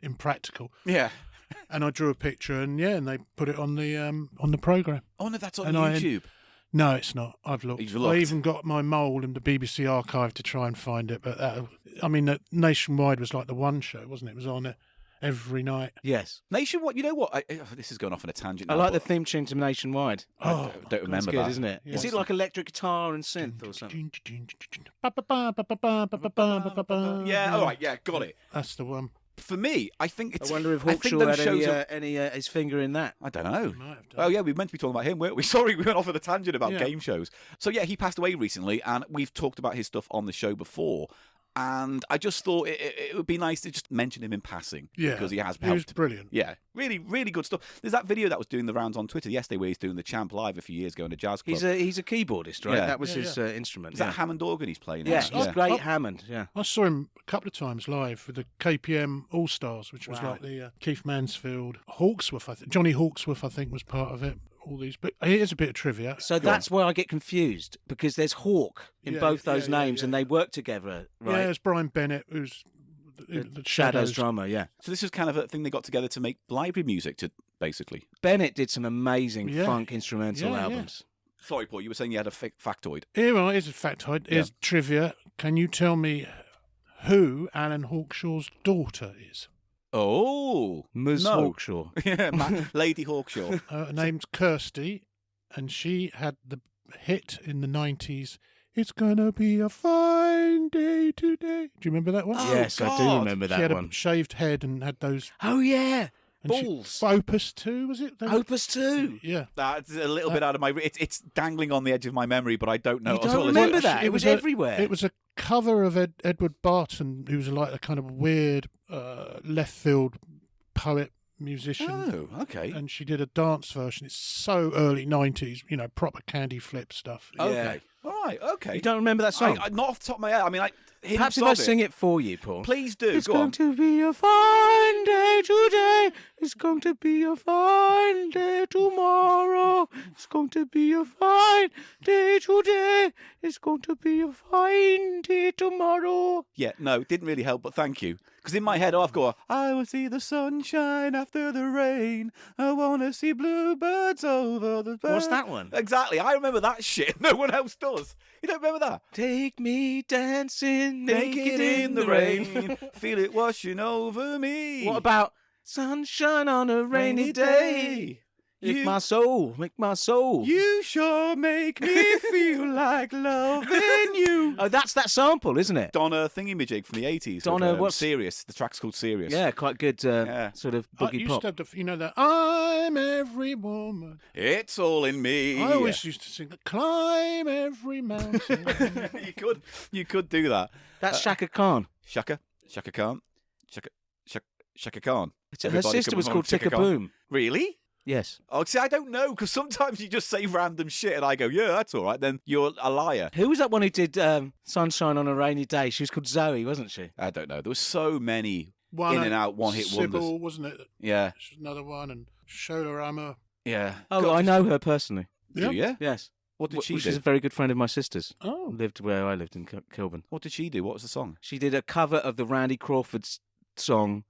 impractical.
Yeah.
And I drew a picture, and they put it on the program.
Oh no, that's on
And
YouTube.
No, it's not. I've looked.
You've looked.
I even got my mole in the BBC archive to try and find it. But that Nationwide was like the one show, wasn't it? It was on every night.
Yes.
Nationwide, you know what? This is going off on a tangent.
I
now,
like the
but
theme tune to Nationwide.
I don't
That's
remember
good,
that.
isn't it?
Yeah.
Is it like electric guitar and synth or something?
Yeah, all right, yeah, got it.
That's the one.
For me, I think it's.
I wonder if
I think
Hawkshaw
those
had
shows are-
any his finger in that.
I don't know.
Might have done.
Oh yeah, we meant to be talking about him, weren't we? Sorry, we went off on a tangent about
Yeah.
game shows. So yeah, he passed away recently, and we've talked about his stuff on the show before. And I just thought it would be nice to just mention him in passing,
Yeah,
because he has
he was
helped.
brilliant.
Yeah, really, really good stuff. There's that video that was doing the rounds on Twitter yesterday where he's doing the Champ Live a few years ago in a jazz club.
He's a keyboardist, right?
Yeah.
That was
Yeah,
his instrument.
Is that Hammond organ he's playing?
Yeah,
now?
he's great Hammond. Yeah.
I saw him a couple of times live with the KPM All Stars, which was
Wow.
like the Keith Mansfield, Hawksworth. Johnny Hawksworth, I think, was part of it. All these, but here's a bit of trivia.
So that's where I get confused, because there's Hawk in
Yeah,
both those
yeah,
names, and
yeah.
they work together,
Yeah,
right?
it's Brian Bennett, who's the
Shadows drummer, yeah.
So this was kind of a thing they got together to make library music to, basically.
Bennett did some amazing
Yeah.
funk instrumental
Yeah, yeah.
albums.
Sorry, Paul, you were saying you had a factoid.
Here's a factoid. Here's trivia. Can you tell me who Alan Hawkshaw's daughter is?
Oh,
Ms.
no.
Hawkshaw.
Yeah, Lady Hawkshaw.
Her name's Kirsty, and she had the hit in the 90s. It's gonna be a fine day today. Do you remember that one?
Oh,
Yes, I do
God.
remember
She
that
had
one.
a shaved head and had those.
Oh, yeah.
And
Balls.
Opus 2, was it?
Opus 2.
Yeah.
That's a little bit out of my. It's dangling on the edge of my memory, but I don't know.
You
as
don't
well as-
remember that?
It
It was
was a-
everywhere.
It was a cover of Edward Barton, who was like a kind of weird left field poet musician.
Oh, okay.
And she did a dance version. It's so early 90s, proper candy flip stuff.
Okay. All right, okay.
You don't remember that song?
Not off the top of my head. I mean,
Perhaps if I sing it for you, Paul.
Please do.
It's
Go
going
on.
to be a fine day today. It's going to be a fine day tomorrow. It's going to be a fine day today. It's going to be a fine day tomorrow.
Yeah, no, it didn't really help, but thank you. Because in my head, I've got, I will see the sunshine after the rain. I want to see bluebirds over the bird.
What's that one?
Exactly. I remember that shit. No one else does. You don't remember that?
Take me dancing
Naked in the rain. Feel it washing over me.
What about sunshine on a rainy day? Make my soul.
You sure make me feel like loving you.
Oh, that's that sample, isn't it?
Donna thingamajig from the 80s.
Donna,
of,
what's...
Serious. The track's called Serious.
Yeah, quite good sort of boogie
used
pop.
to have that I'm every woman.
It's all in me.
I always used to sing climb every mountain.
You could do that.
That's Shaka Khan.
Shaka Khan. Shaka Khan.
Her sister was called Ticka Boom.
Really?
Yes.
Oh, see, I don't know, because sometimes you just say random shit and I go, yeah, that's all right. Then you're a liar.
Who was that one who did Sunshine on a Rainy Day? She was called Zoe, wasn't she?
I don't know. There were so many in and out one-hit
Sybil,
wonders.
wasn't it?
Yeah.
She's another one, and Shola Rama.
Yeah.
Oh,
God,
I know her personally.
Do you?
Yes.
What did she do?
She's a very good friend of my sister's.
Oh.
Lived where I lived in Kilburn.
What did she do? What was the song?
She did a cover of the Randy Crawford's song,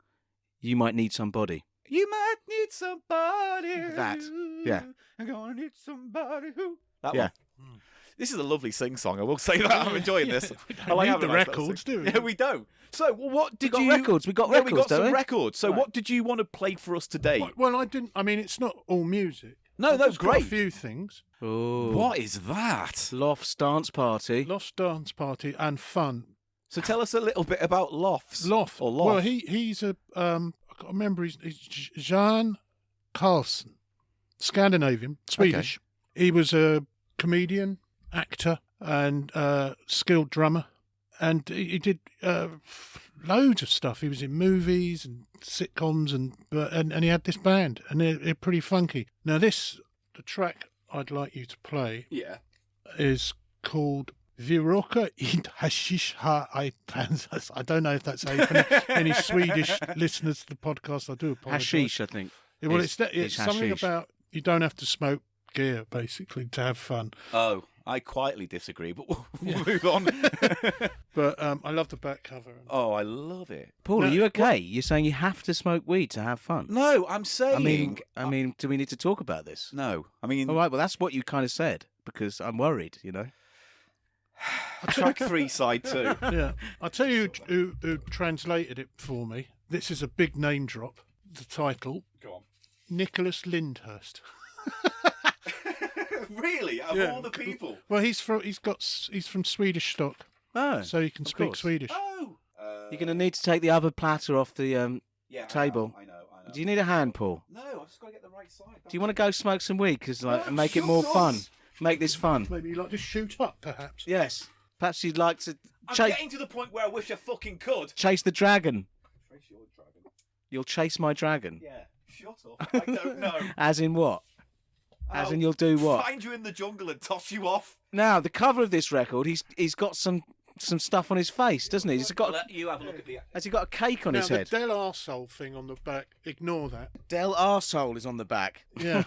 You Might Need Somebody.
You might need somebody.
That. Yeah.
I'm gonna need somebody who. That
Yeah.
one. This is a lovely sing song. I will say that. I'm enjoying this.
I like
having
the
a nice little
records,
sing.
do we?
Yeah, we don't. So, what did
We
you?
got records. We got
Yeah,
records,
we got
don't
some
we?
records. So,
Right.
what did you want to play for us today?
Well, I didn't. I mean, it's not all music.
No,
I've
no,
just got
great.
a few things.
Oh.
What is that?
Lofts Dance Party.
Loft dance party and fun.
So, tell us a little bit about Lofts.
Loft.
Or Loft.
Well, he's a. I can't remember. He's Jan Carlson, Scandinavian, Swedish. He was a comedian, actor, and skilled drummer, and he did loads of stuff. He was in movies and sitcoms, and he had this band, and they're pretty funky. Now, the track I'd like you to play, is called Viroka id hashish ha I Kansas. I don't know if that's how you pronounce any Swedish listeners to the podcast. I do apologise.
Hashish, I think.
Well,
is
it's something
hashish.
about you don't have to smoke gear, basically, to have fun.
Oh, I quietly disagree, but we'll move on.
But I love the back cover.
Oh, I love it.
Paul,
No,
are you okay? You're saying you have to smoke weed to have fun?
No, I'm saying.
I mean, do we need to talk about this?
No, I mean.
All right, well, that's what you kind of said, because I'm worried, you know?
Track 3, side 2.
Yeah, I'll tell you who translated it for me. This is a big name drop. The title,
Go on.
Nicholas Lyndhurst.
Really? Of
Yeah.
all the people?
Well, he's from Swedish stock,
Oh,
so he can
of
speak
course.
Swedish.
Oh.
You're going to need to take the other platter off the
yeah,
table.
I know.
Do you need a hand, Paul?
No, I've just got to get the right side.
Do you want to go smoke some weed? Because
No,
make it
shut
more
up.
fun. Make this fun.
Maybe you like to shoot up, perhaps.
Yes. Perhaps you'd like to
I'm
chase
getting to the point where I wish I fucking could.
the dragon.
Trace your dragon.
You'll chase my dragon.
Yeah. Shut up. I don't know.
As in what? As
I'll
in you'll do what?
Find you in the jungle and toss you off.
Now, the cover of this record, he's got some stuff on his face, doesn't he?
Let you have a look at the.
Has he got a cake on
Now,
his
the
head?
Del Arsehole thing on the back, ignore that.
Del Arsehole is on the back.
Yeah.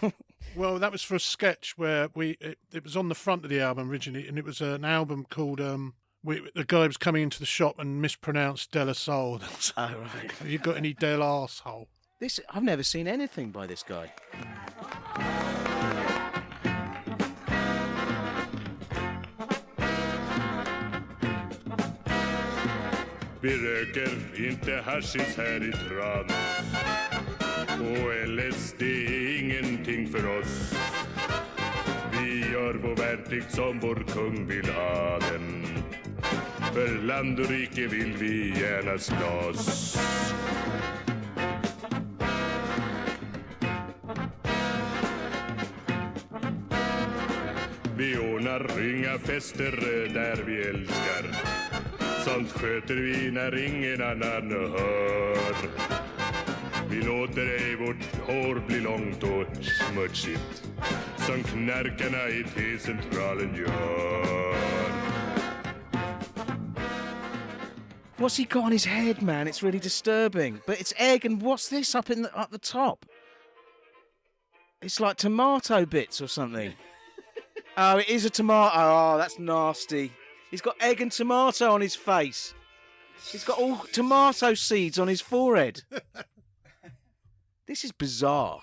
Well, that was for a sketch where it was on the front of the album originally, and it was an album called the guy was coming into the shop and mispronounced Del Arsehole.
Oh, right.
Have you got any Del Arsehole?
I've never seen anything by this guy.
Vi röker inte hashish här i Trans. Och LSD är ingenting för oss. Vi gör vår värnplikt som vår kung vill ha den. För land och rike vill vi gärna slåss. Vi ordnar inga fester där vi älskar. Sånt sköter vi när ingen annan hör. Vi låter ej vårt hår bli långt och smutsigt som knarkarna i T-centralen gör.
What's he got on his head, man? It's really disturbing. But it's egg, and what's this up the top? It's like tomato bits or something. Oh, it is a tomato. Oh, that's nasty. He's got egg and tomato on his face. He's got all tomato seeds on his forehead. This is bizarre.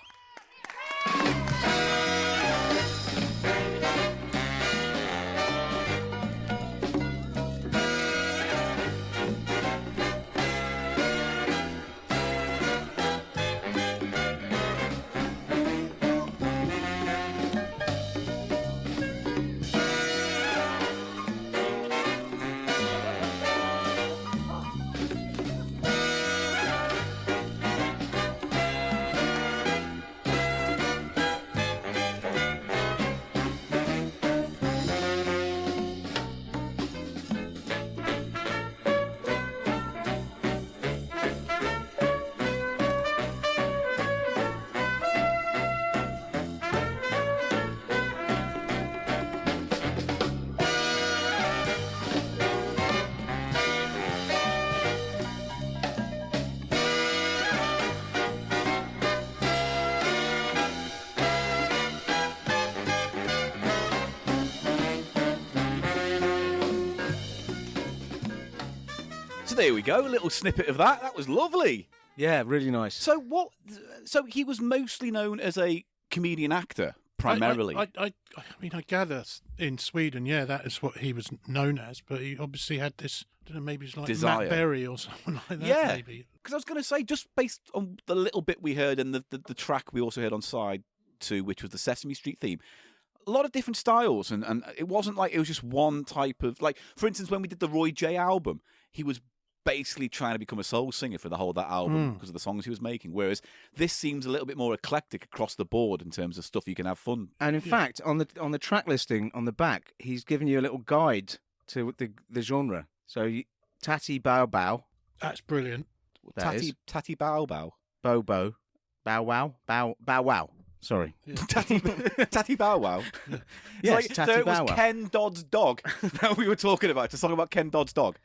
There we go, a little snippet of that. That was lovely.
Yeah, really nice.
So what? So he was mostly known as a comedian actor, primarily.
I mean, I gather in Sweden, yeah, that is what he was known as. But he obviously had this, I don't know, maybe it's like
Desire.
Matt Berry or someone like that.
Yeah.
Maybe.
Because I was going to say, just based on the little bit we heard and the track we also heard on side 2, which was the Sesame Street theme, a lot of different styles, and it wasn't like it was just one type of, like, for instance, when we did the Roy J album, he was basically trying to become a soul singer for the whole of that album because of the songs he was making, whereas this seems a little bit more eclectic across the board in terms of stuff you can have fun.
And in fact, on the track listing on the back, he's given you a little guide to the genre. So Tatty Bow Bow.
That's brilliant.
Tatty Bow Bow.
Bobo. Bow Wow. Bow Wow. Sorry.
Yeah.
Tatty Bow Wow.
Yes,
like,
Tatty
so it was
Bow Wow.
Ken Dodd's dog that we were talking about. It's a song about Ken Dodd's dog.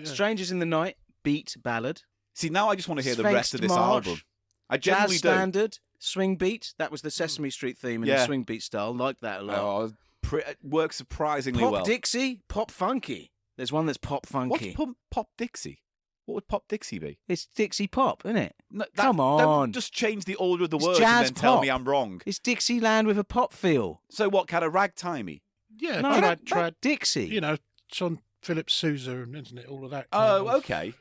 Strangers in the Night, beat ballad.
See, now I just want to hear the
Sphinx
rest of this
March,
album. I genuinely
Jazz
do.
Standard, swing beat. That was the Sesame Street theme in the swing beat style. Like that a lot.
Oh, it works surprisingly
Pop
well.
Dixie, pop funky. There's one that's pop funky.
What's Pop Dixie? What would Pop Dixie be?
It's Dixie pop, isn't it?
No,
Come on.
Don't just change the order of the
It's
words and
jazz
then tell
pop.
me I'm wrong.
It's Dixieland with a pop feel.
So what, kind of ragtimey?
Yeah,
No,
tried.
Dixie.
You know, John Philip Sousa, isn't it? All of that.
Oh, okay.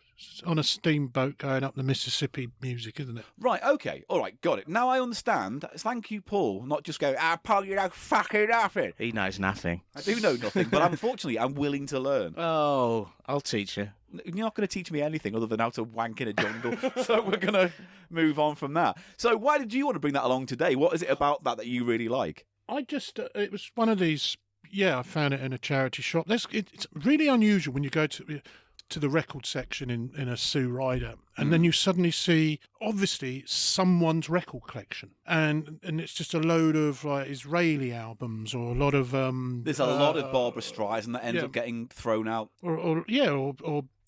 On a steamboat going up the Mississippi music, isn't it?
Right, okay. All right, got it. Now I understand. Thank you, Paul. Not just go, Paul, you know fucking nothing.
He knows nothing.
I do know nothing, but unfortunately, I'm willing to learn.
Oh, I'll teach you.
You're not going to teach me anything other than how to wank in a jungle. So we're going to move on from that. So why did you want to bring that along today? What is it about that you really like?
I just, it was one of these, I found it in a charity shop. It's really unusual when you go to the record section in a Sue Ryder, and then you suddenly see, obviously, someone's record collection. And it's just a load of like Israeli albums or a lot of...
There's a lot of Barbara Streisand that ends up getting thrown out.
Or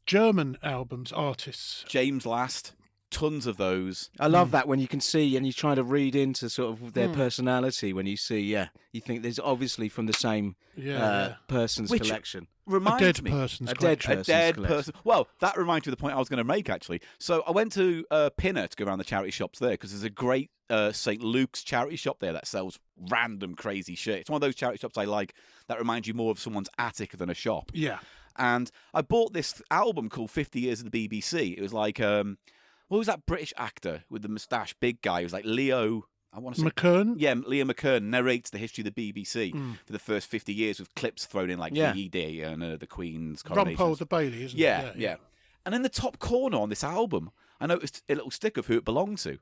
German albums, artists.
James Last. Tons of those.
I love that when you can see and you try to read into sort of their personality when you see, you think there's obviously from the same person's collection.
Reminds me.
Person's
A dead
collection.
person's
A dead
collection.
person. Well, that reminds me of the point I was going to make, actually. So I went to Pinner to go around the charity shops there because there's a great St. Luke's charity shop there that sells random crazy shit. It's one of those charity shops I like that reminds you more of someone's attic than a shop.
Yeah.
And I bought this album called 50 Years of the BBC. It was like, what was that British actor with the moustache, big guy? It was like Leo... I want to say...
McKern?
Yeah, Leo McKern narrates the history of the BBC for the first 50 years with clips thrown in like VED and the Queen's coronation.
Rumpole the Bailey, isn't it?
Yeah. And in the top corner on this album, I noticed a little stick of who it belonged to.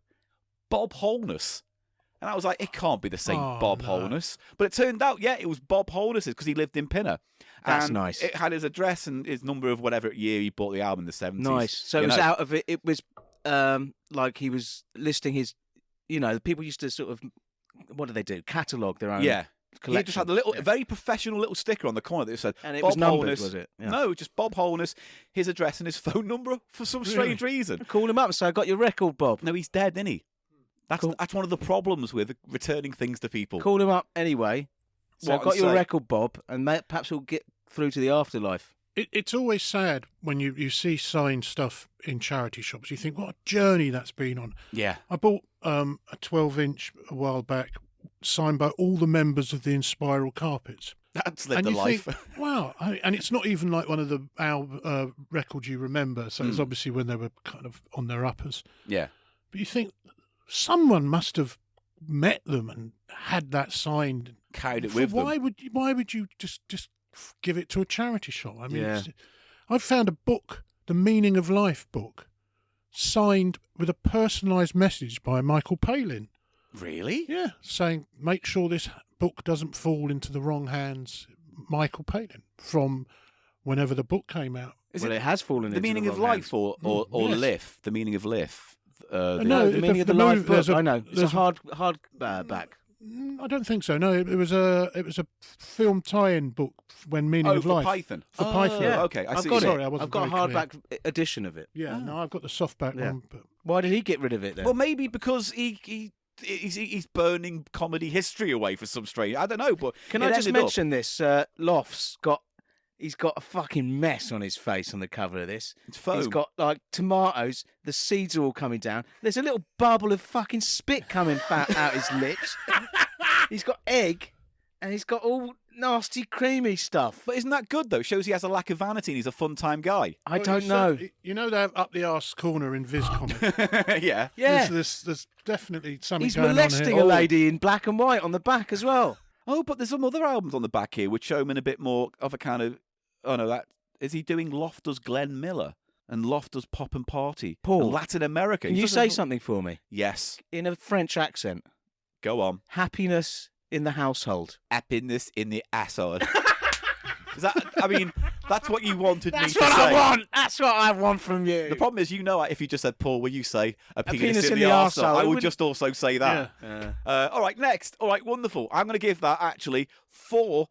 Bob Holness. And I was like, it can't be the same Bob Holness. But it turned out, it was Bob Holness's because he lived in Pinner.
That's
and
nice.
It had his address and his number of whatever year he bought the album in the 70s.
Nice. So it was out of it. It was like he was listing his, people used to sort of, what do they do? Catalogue their own.
Yeah.
Collection.
He just had a very professional little sticker on the corner that said,
And it
Bob
was numbered,
Holness.
was it? Yeah.
No, just Bob Holness, his address and his phone number for some strange reason.
Call him up and say, I got your record, Bob.
No, he's dead, isn't he?
Cool.
That's one of the problems with returning things to people.
Call him up anyway. So I got your
say?
record, Bob, and perhaps we'll get through to the afterlife.
It's always sad when you see signed stuff in charity shops. You think, what a journey that's been on.
Yeah.
I bought a 12-inch a while back, signed by all the members of the Inspiral Carpets.
That's lived
And
a
you
life.
think, wow. And it's not even like one of the records you remember. So it's obviously when they were kind of on their uppers.
Yeah.
But you think someone must have met them and had that signed.
Carried it with them.
Why would you just give it to a charity shop? I mean,
Yeah.
I found a book, the Meaning of Life book, signed with a personalised message by Michael Palin.
Really?
Yeah, saying make sure this book doesn't fall into the wrong hands. Michael Palin from whenever the book came out.
It has fallen into
The meaning of
wrong
life
hands.
or
Yes.
life? The meaning of life.
No,
the meaning of the
move-
life
there's
book.
a-
I know. It's a
there's
hard back.
I don't think so. No, it was a film tie-in book when Meaning of
for
Life.
Python.
For Python.
Yeah. Okay, I
I've
see.
got
Sorry,
it.
I wasn't
I've got a
very clear.
hardback edition of it.
Yeah, no, I've got the softback
Yeah.
one. But
Why did he get rid of it then?
Well, maybe because he's burning comedy history away for some strange. I don't know, but
Can
it
I just
ended up-
mention this? Lofts he's got a fucking mess on his face on the cover of this.
It's foam.
He's got like tomatoes. The seeds are all coming down. There's a little bubble of fucking spit coming out his lips. He's got egg, and he's got all nasty, creamy stuff.
But isn't that good though? It shows he has a lack of vanity and he's a fun-time guy.
I don't know.
You know that up the arse corner in Viz Comic.
Yeah.
Yeah,
There's definitely something
he's
going
molesting
on
a
here.
lady in black and white on the back as well.
Oh, but there's some other albums on the back here which show him in a bit more of a kind of. Oh no, that is he doing? Loft does Glenn Miller and Loft does Pop and Party.
Paul,
and Latin America.
Can
He
you
doesn't-
say something for me
Yes.
in a French accent?
Go on.
Happiness in the household.
Happiness in the asshole. Is that? I mean, that's what you wanted me to
That's what
say.
I want. That's what I want from you.
The problem is, if you just said, Paul, will you say a penis,
penis
in the arsehole?
arsehole,
I
it
would
wouldn't-
just also say that. All right, next. All right, wonderful. I'm going to give that actually 4.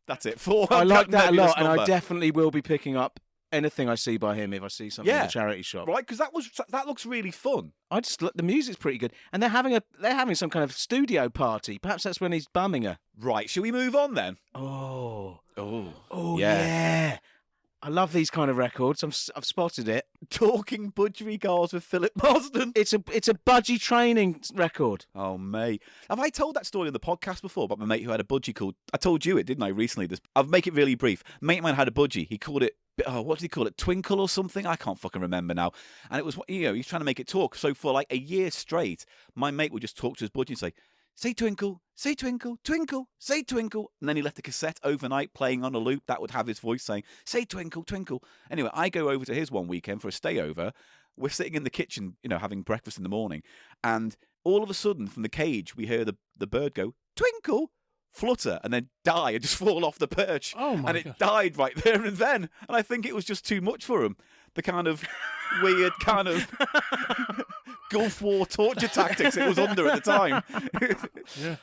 That's it. 4.
I like that a
nebulous
lot, and I
number.
definitely will be picking up anything I see by him if I see something in
Yeah.
a charity shop.
Right, because that looks really fun.
I just the music's pretty good, and they're having some kind of studio party. Perhaps that's when he's bumming her.
Right, shall we move on then?
Oh,
Oh,
yeah. I love these kind of records. I've spotted it.
Talking budgerigars with Philip Marsden.
It's a budgie training record.
Oh, mate. Have I told that story on the podcast before about my mate who had a budgie called... I told you it, didn't I, recently? I'll make it really brief. Mate of mine had a budgie. He called it... what did he call it? Twinkle or something? I can't fucking remember now. And it was, he's trying to make it talk. So for like a year straight, my mate would just talk to his budgie and say, say twinkle, say twinkle, twinkle, say twinkle. And then he left a cassette overnight playing on a loop that would have his voice saying, say twinkle, twinkle. Anyway, I go over to his one weekend for a stayover. We're sitting in the kitchen, having breakfast in the morning. And all of a sudden, from the cage, we hear the bird go, twinkle, flutter, and then die and just fall off the perch.
Oh, my
and it
God.
died right there and then. And I think it was just too much for him. The kind of weird kind of Gulf War torture tactics it was under at the time.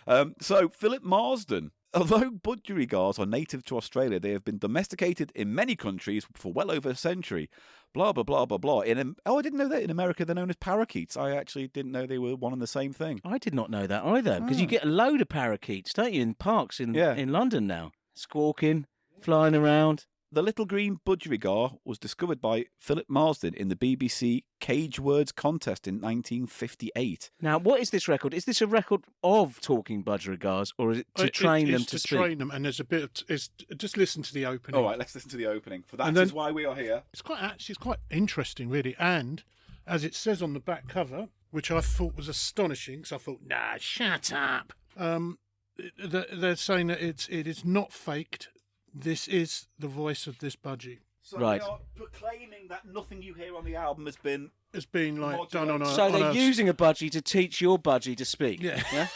Yeah.
So Philip Marsden, although budgerigars are native to Australia, they have been domesticated in many countries for well over a century. Blah, blah, blah, blah, blah. I didn't know that in America they're known as parakeets. I actually didn't know they were one and the same thing.
I did not know that either, because you get a load of parakeets, don't you, in parks in London now, squawking, flying around.
The little green budgerigar was discovered by Philip Marsden in the BBC Cage Words contest in 1958.
Now, what is this record? Is this a record of talking budgerigars, or is it to train them to speak?
train them, and there's a bit of... just listen to the opening.
All right, let's listen to the opening. For that
And then-
is why we are here.
It's quite interesting, really. And as it says on the back cover, which I thought was astonishing, because I thought, nah, shut up. They're saying that it is not faked. This is the voice of this budgie.
So
Right.
they are proclaiming that nothing you hear on the album has been...
It's been like done on a...
So
on
they're
a-
using a budgie to teach your budgie to speak.
Yeah.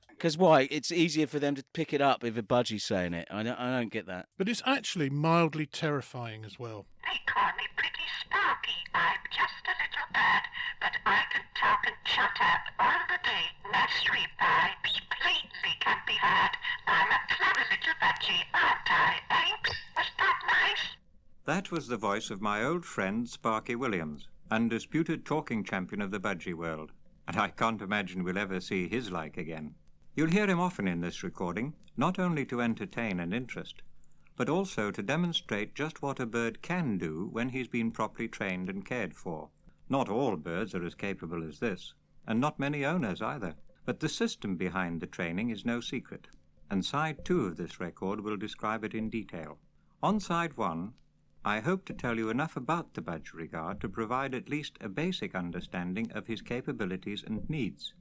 Because why? It's easier for them to pick it up if a budgie's saying it. I don't get that.
But it's actually mildly terrifying as well.
They call me Pretty Sparky. I'm just a little bird, but I can talk and shut up all the day. Nursery rhymes plainly can be heard. I'm a clever little budgie, aren't I, Apes? Was that nice?
That was the voice of my old friend Sparky Williams, undisputed talking champion of the budgie world, and I can't imagine we'll ever see his like again. You'll hear him often in this recording, not only to entertain and interest, but also to demonstrate just what a bird can do when he's been properly trained and cared for. Not all birds are as capable as this, and not many owners either, but the system behind the training is no secret, and side 2 of this record will describe it in detail. On side 1, I hope to tell you enough about the budgerigard to provide at least a basic understanding of his capabilities and needs,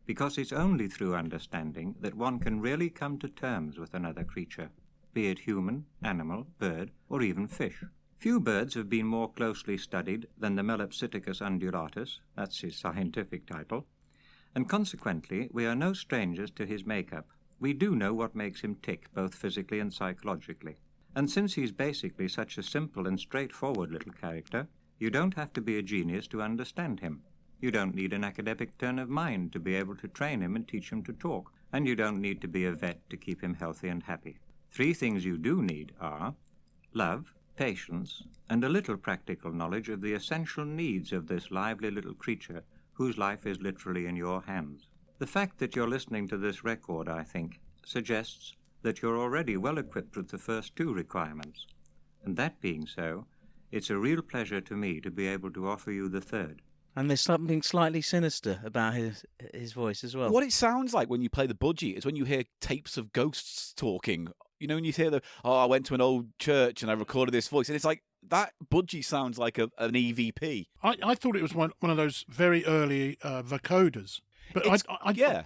because it's only through understanding that one can really come to terms with another creature, be it human, animal, bird, or even fish. Few birds have been more closely studied than the Melopsittacus undulatus, that's his scientific title, and consequently we are no strangers to his makeup. We do know what makes him tick, both physically and psychologically. And since he's basically such a simple and straightforward little character, you don't have to be a genius to understand him. You don't need an academic turn of mind to be able to train him and teach him to talk, and you don't need to be a vet to keep him healthy and happy. 3 things you do need are love, patience, and a little practical knowledge of the essential needs of this lively little creature whose life is literally in your hands. The fact that you're listening to this record, I think, suggests that you're already well equipped with the first 2 requirements. And that being so, it's a real pleasure to me to be able to offer you the 3rd.
And there's something slightly sinister about his voice as well.
What it sounds like when you play the budgie is when you hear tapes of ghosts talking. You know, when you hear I went to an old church and I recorded this voice, and it's like, that budgie sounds like an EVP.
I thought it was one of those very early vocoders. But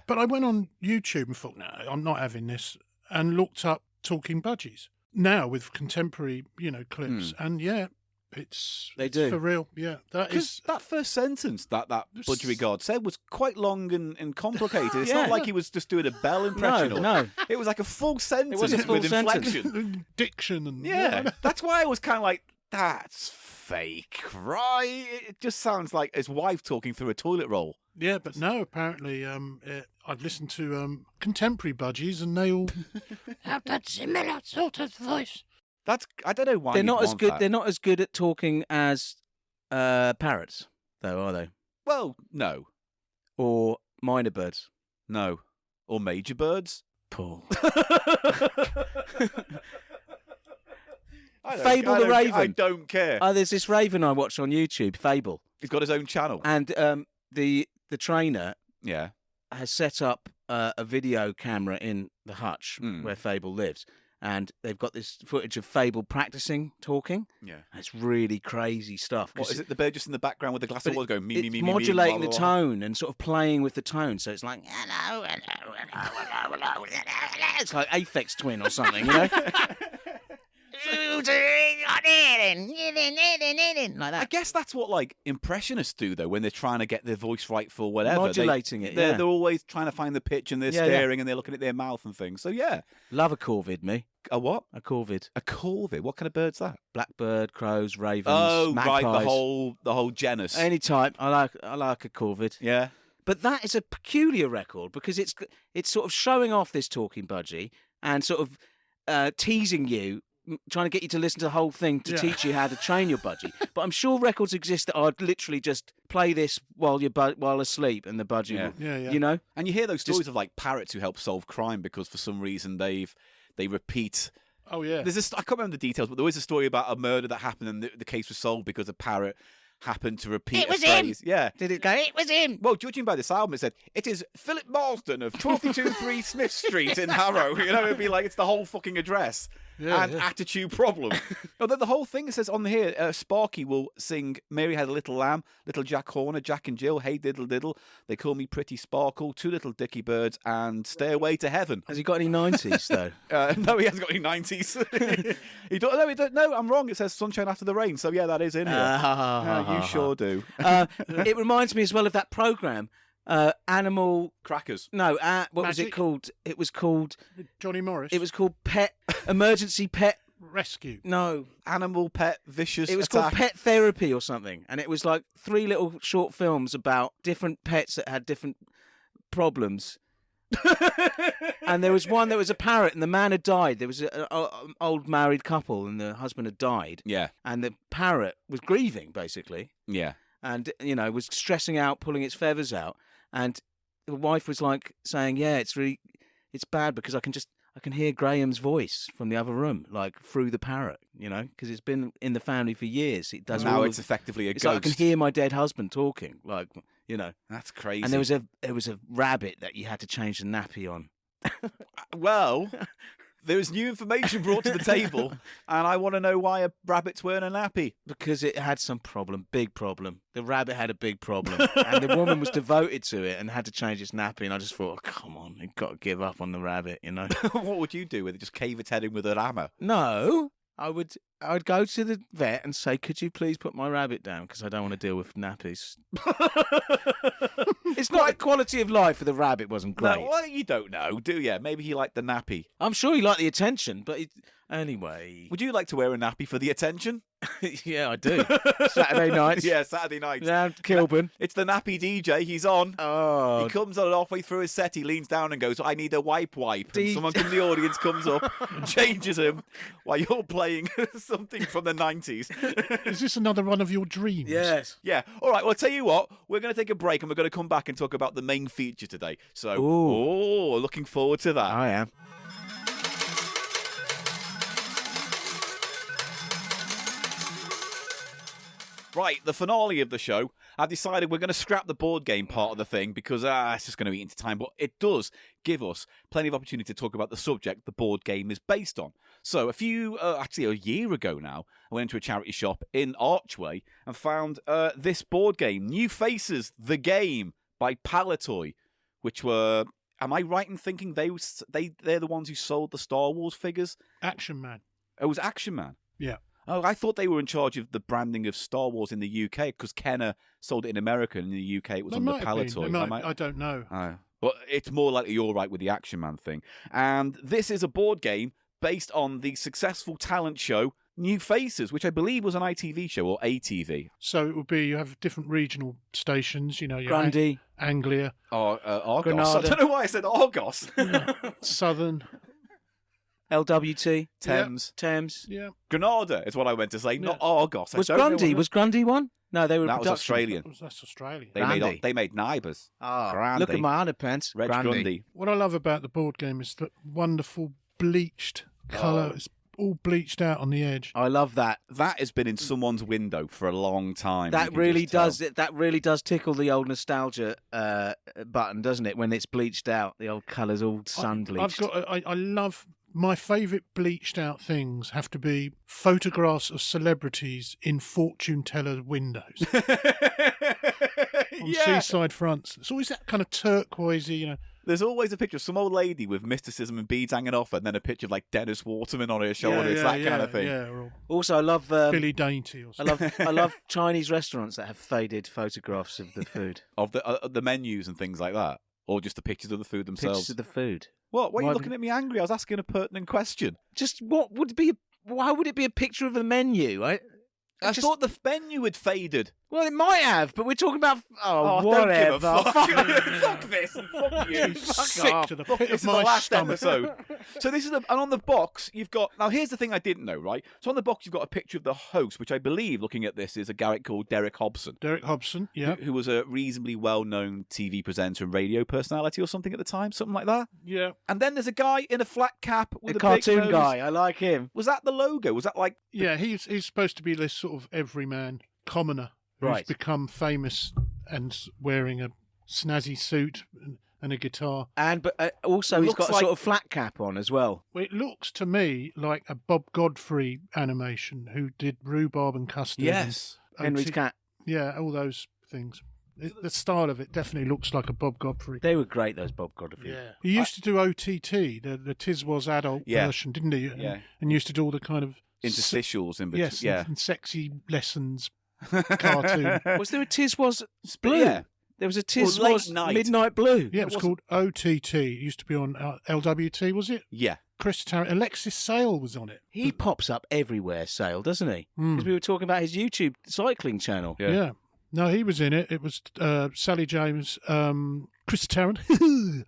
but I went on YouTube and thought, no, I'm not having this, and looked up talking budgies. Now with contemporary, clips, and it's for real. Yeah,
because that first sentence that budgerigard said was quite long and complicated. It's not like he was just doing a Bell impression.
No.
It was like a full sentence
with
inflection,
diction, and
That's why I was kind of like, that's fake, right? It just sounds like his wife talking through a toilet roll.
Yeah, but no, apparently I've listened to contemporary budgies, and they all have that similar sort of voice.
I don't know why
they're not as good.
That.
They're not as good at talking as parrots, though, are they?
Well, no.
Or minor birds,
no. Or major birds,
Paul.
Fable the Raven. I don't care.
There's this raven I watched on YouTube, Fable.
He's got his own channel,
and the trainer has set up a video camera in the hutch where Fable lives. And they've got this footage of Fable practicing talking.
Yeah.
And it's really crazy stuff.
What, is it the bird just in the background with a glass of water going, me,
it's modulating the tone and sort of playing with the tone. So it's like, hello. It's like Aphex Twin or something, you know? Like that.
I guess that's what impressionists do though when they're trying to get their voice right for whatever.
Modulating it.
They're always trying to find the pitch and they're staring and they're looking at their mouth and things. So yeah,
love a corvid, me.
A what?
A corvid.
A corvid. What kind of bird's that?
Blackbird, crows, ravens.
Oh,
magpies.
Right, the whole genus.
Any type. I like a corvid.
Yeah.
But that is a peculiar record because it's sort of showing off this talking budgie and sort of teasing you, trying to get you to listen to the whole thing to teach you how to train your budgie. But I'm sure records exist that are literally just play this while asleep and the budgie will, you know?
And you hear those stories of parrots who help solve crime because for some reason they repeat.
Oh yeah.
I can't remember the details, but there was a story about a murder that happened and the case was solved because a parrot happened to repeat
a phrase.
Him. Yeah.
Did it go, it was him?
Well, judging by this album, it said, it is Philip Marsden of 22-3 Smith Street in Harrow. You know, it'd be like, it's the whole fucking address. Attitude problem. Although the whole thing says on here, Sparky will sing Mary Had a Little Lamb, Little Jack Horner, Jack and Jill, Hey Diddle Diddle, They Call Me Pretty Sparkle, Two Little Dicky Birds, and Stay Away to Heaven.
Has he got any 90s, though?
No, he hasn't got any 90s. No, I'm wrong. It says Sunshine After the Rain, so yeah, that is in here. You sure do.
It reminds me as well of that programme, Animal
Crackers.
No, what was it called? It was called
Johnny Morris.
It was called Emergency Pet
Rescue.
No.
Animal Pet Vicious
It was
Attack.
called Pet Therapy or something. And it was like 3 little short films about different pets that had different problems. And there was one that was a parrot, and the man had died. There was an old married couple, and the husband had died.
Yeah.
And the parrot was grieving, basically.
Yeah.
And, was stressing out, pulling its feathers out. And the wife was like saying, yeah, it's bad because I can hear Graham's voice from the other room, like through the parrot, because it's been in the family for years. It does.
Now it's effectively a
it's
ghost.
like I can hear my dead husband talking,
That's crazy.
And there was a rabbit that you had to change the nappy on.
Well, there was new information brought to the table, and I want to know why a rabbit's wearing a nappy.
Because it had some problem, big problem. The rabbit had a big problem, and the woman was devoted to it and had to change its nappy. And I just thought, oh, come on, you've got to give up on the rabbit,
What would you do with it? Just cave its head in with a hammer?
No, I'd go to the vet and say, could you please put my rabbit down because I don't want to deal with nappies. It's not the quality of life for the rabbit wasn't great.
No, well, you don't know, do you? Maybe he liked the nappy.
I'm sure he liked the attention, but anyway.
Would you like to wear a nappy for the attention?
Yeah, I do. Saturday nights.
Yeah, Saturday nights.
Down Kilburn.
It's the nappy DJ. He's on.
Oh.
He comes on halfway through his set. He leans down and goes, I need a wipe. And someone from the audience comes up and changes him while you're playing something from the 90s.
Is this another one of your dreams?
Yes.
Yeah. All right. Well, I'll tell you what. We're going to take a break and we're going to come back and talk about the main feature today. So, looking forward to that.
I am.
Right, the finale of the show. I've decided we're going to scrap the board game part of the thing because it's just going to eat into time. But it does give us plenty of opportunity to talk about the subject the board game is based on. So a year ago now, I went into a charity shop in Archway and found this board game, New Faces, the Game by Palatoy, which were... Am I right in thinking they're the ones who sold the Star Wars figures?
Action Man.
It was Action Man.
Yeah.
Oh, I thought they were in charge of the branding of Star Wars in the UK because Kenner sold it in America and in the UK it was on the Palatoy.
I don't know.
But it's more likely you're right with the Action Man thing. And this is a board game based on the successful talent show New Faces, which I believe was an ITV show or ATV.
So it would be, you have different regional stations, your
Grundy.
Anglia.
Argos.
Granada.
I don't know why I said Argos.
Southern.
LWT.
Thames.
Yeah.
Granada is what I meant to say, not Argos.
Was Grundy one? No, they were
That was
production.
Australian.
That's Australian.
They made Nibers.
Look at my underpants.
Reg Grundy.
What I love about the board game is the wonderful bleached colour. It's all bleached out on the edge.
I love that.
That has been in someone's window for a long time.
That really does tickle the old nostalgia button, doesn't it? When it's bleached out, the old colours all sun bleached.
I love. My favourite bleached out things have to be photographs of celebrities in fortune teller windows. On seaside fronts. It's always that kind of turquoisey,
There's always a picture of some old lady with mysticism and beads hanging off, and then a picture of like Dennis Waterman on her shoulder. It's that kind of thing.
Yeah, or
also, I love
Billy Dainty. Or something.
I love Chinese restaurants that have faded photographs of the food,
of the menus and things like that, or just the pictures of the food themselves.
Pictures of the food.
What? Why are you looking at me angry? I was asking a pertinent question.
Just why would it be a picture of a menu? I
thought the menu had faded.
Well, it might have, but we're talking about
Don't
whatever.
give a fuck. Fuck this and fuck you.
Sick to the pit
This
of
is the
my
last
stomach.
episode. So this is and on the box you've got. Now here's the thing I didn't know, right? So on the box you've got a picture of the host, which I believe, looking at this, is a guy called Derek Hobson.
Derek Hobson, yeah.
Who was a reasonably well-known TV presenter and radio personality or something at the time, something like that.
Yeah.
And then there's a guy in a flat cap with
a
a
cartoon
big nose.
guy. I like him.
Was that the logo? Was that like?
Yeah, he's supposed to be this sort of everyman commoner who's become famous and wearing a snazzy suit and a guitar.
But also he's got a sort of flat cap on as well.
Well, it looks to me like a Bob Godfrey animation who did Rhubarb and Custard.
Yes.
Henry's Cat.
Yeah, all those things. The style of it definitely looks like a Bob Godfrey.
They were great, those Bob Godfrey.
Yeah. He used to do OTT, the Tiz Was adult version, didn't he?
Yeah.
And used to do all the kind of
interstitials in between.
Yes,
yeah.
and sexy lessons cartoon.
Was there a Tiz Was Blue?
Yeah.
There was a Tiz
Late
Was
Night.
Midnight Blue.
Yeah, it was called OTT. It used to be on LWT, was it?
Yeah.
Chris Tarrant. Alexis Sale was on it.
He pops up everywhere, Sale, doesn't he?
Mm.
Because we were talking about his YouTube cycling channel.
Yeah. No, he was in it. It was Sally James, Chris Tarrant. And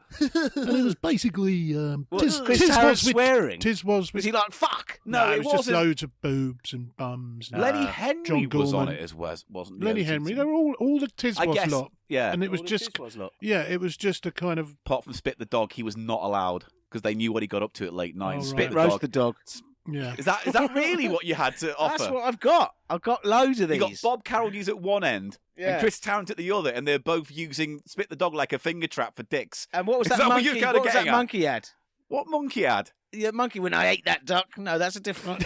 it was basically...
Was Chris Tarrant swearing?
Was
he like, fuck?
No, it was just
wasn't.
loads of boobs and bums. And,
Lenny Henry
John
was on
Gorman.
it as well, wasn't he?
Lenny Henry. They were all the Tiz
I
was
guess,
lot.
yeah.
And it was
All the
just...
Tiswas lot.
Yeah, it was just a kind of...
Apart from Spit the Dog, he was not allowed because they knew what he got up to at late night.
Oh,
Spit
right.
the
Roast
Dog.
the dog.
Yeah.
Is that really what you had to offer?
That's what I've got. I've got loads of these.
You got Bob Carroll use at one end
Yeah.
and Chris Tarrant at the other, and they're both using Spit the Dog like a finger trap for dicks.
And what was
Is
that
that what
monkey?
you're kinda
What was that
getting at?
monkey had?
What monkey had?
The monkey when I ate that duck. No, that's a different.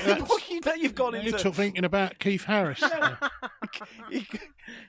You've gone
You're
into.
thinking about Keith Harris.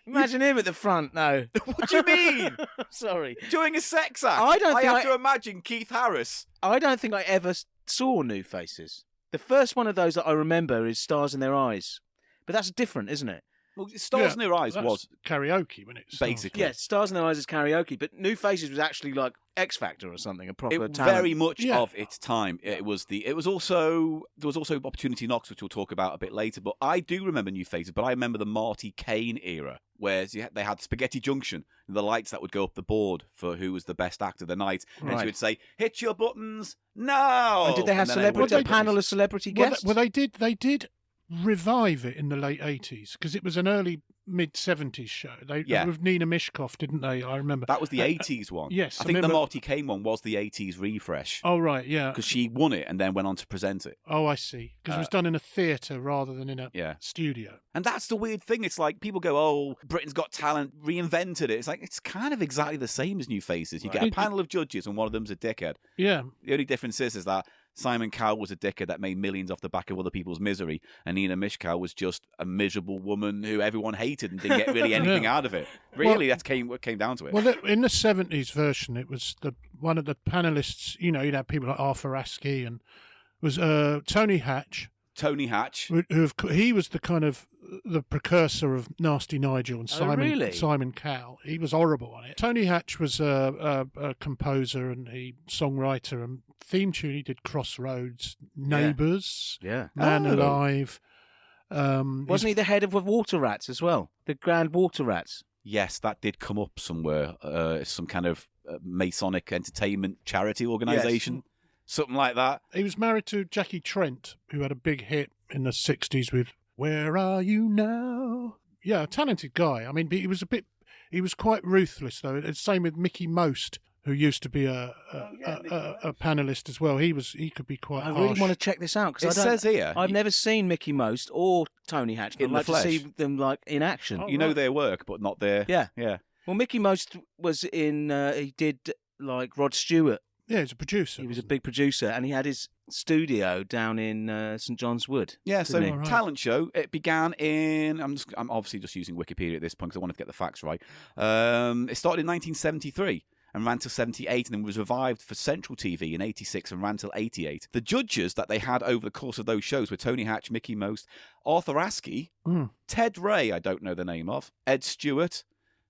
Imagine him at the front. No.
What do you mean?
Sorry.
Doing a sex act?
I don't think
have to imagine Keith Harris.
I don't think I ever saw New Faces. The first one of those that I remember is Stars in Their Eyes. But that's different, isn't it?
Well, Stars in Their Eyes
That's
was
karaoke when it started.
basically.
Yeah, Stars in Their Eyes is karaoke, but New Faces was actually like X Factor or something, a proper
It
talent.
very much
Yeah.
of its time. It was also there was also Opportunity Knocks, which we'll talk about a bit later. But I do remember New Faces, but I remember the Marty Kane era, where they had Spaghetti Junction and the lights that would go up the board for who was the best actor of the night, and
Right.
she would say, "Hit your buttons now."
And did they have
And then
celebrity,
would-
a panel of celebrity
Well,
guests?
they did revive it in the late 80s because it was an early mid-70s show.
Yeah.
With Nina Mishkov, didn't they? I remember.
That was the 80s one.
yes,
I
I
think the
remember-
Marty Kane one was the 80s refresh
Oh, right, yeah.
because she won it and then went on to present it.
Oh, I see. Because it was done in a theatre rather than in a
Yeah.
studio.
And that's the weird thing. It's like people go, "Oh, Britain's Got Talent reinvented it." It's like it's kind of exactly the same as New Faces. You get a
Right.
panel of judges and one of them's a dickhead.
Yeah.
The only difference is that Simon Cowell was a dickhead that made millions off the back of other people's misery, and Nina Mishkow was just a miserable woman who everyone hated and didn't get really anything out of it. Really, that's what came down to it.
Well, in the 70s version, it was one of the panelists, you'd have people like Arthur Askey and was Tony Hatch.
Tony Hatch.
He was the kind of the precursor of Nasty Nigel and
really?
Simon Cowell. He was horrible on it. Tony Hatch was a composer and a songwriter and theme tune. He did Crossroads, Neighbours,
Yeah.
Man
Oh.
Alive.
Wasn't he the head of Water Rats as well? The Grand Water Rats.
Yes, that did come up somewhere. Some kind of Masonic entertainment charity organisation. Something like that.
He was married to Jackie Trent, who had a big hit in the 60s with Where Are You Now? Yeah, a talented guy. I mean, he was quite ruthless, though. It's the same with Mickey Most, who used to be a panelist as well. He could be quite
I
harsh.
really want to check this out
It
because
says here.
I've never seen Mickey Most or Tony Hatch.
In
I'd
the
like to
flesh.
see them like in action.
Oh,
you know
right.
their work, but not their.
Yeah.
Yeah.
Well, Mickey Most was in. He did like Rod Stewart.
Yeah, he's a producer.
He was a
wasn't
big producer, and he had his studio down in St John's Wood.
Yeah, so
Didn't
he?
talent show. It began in. I'm obviously just using Wikipedia at this point because I wanted to get the facts right. It started in 1973 and ran till 78, and then was revived for Central TV in 86 and ran till 88. The judges that they had over the course of those shows were Tony Hatch, Mickey Most, Arthur Askey, Ted Ray, I don't know the name of, Ed Stewart.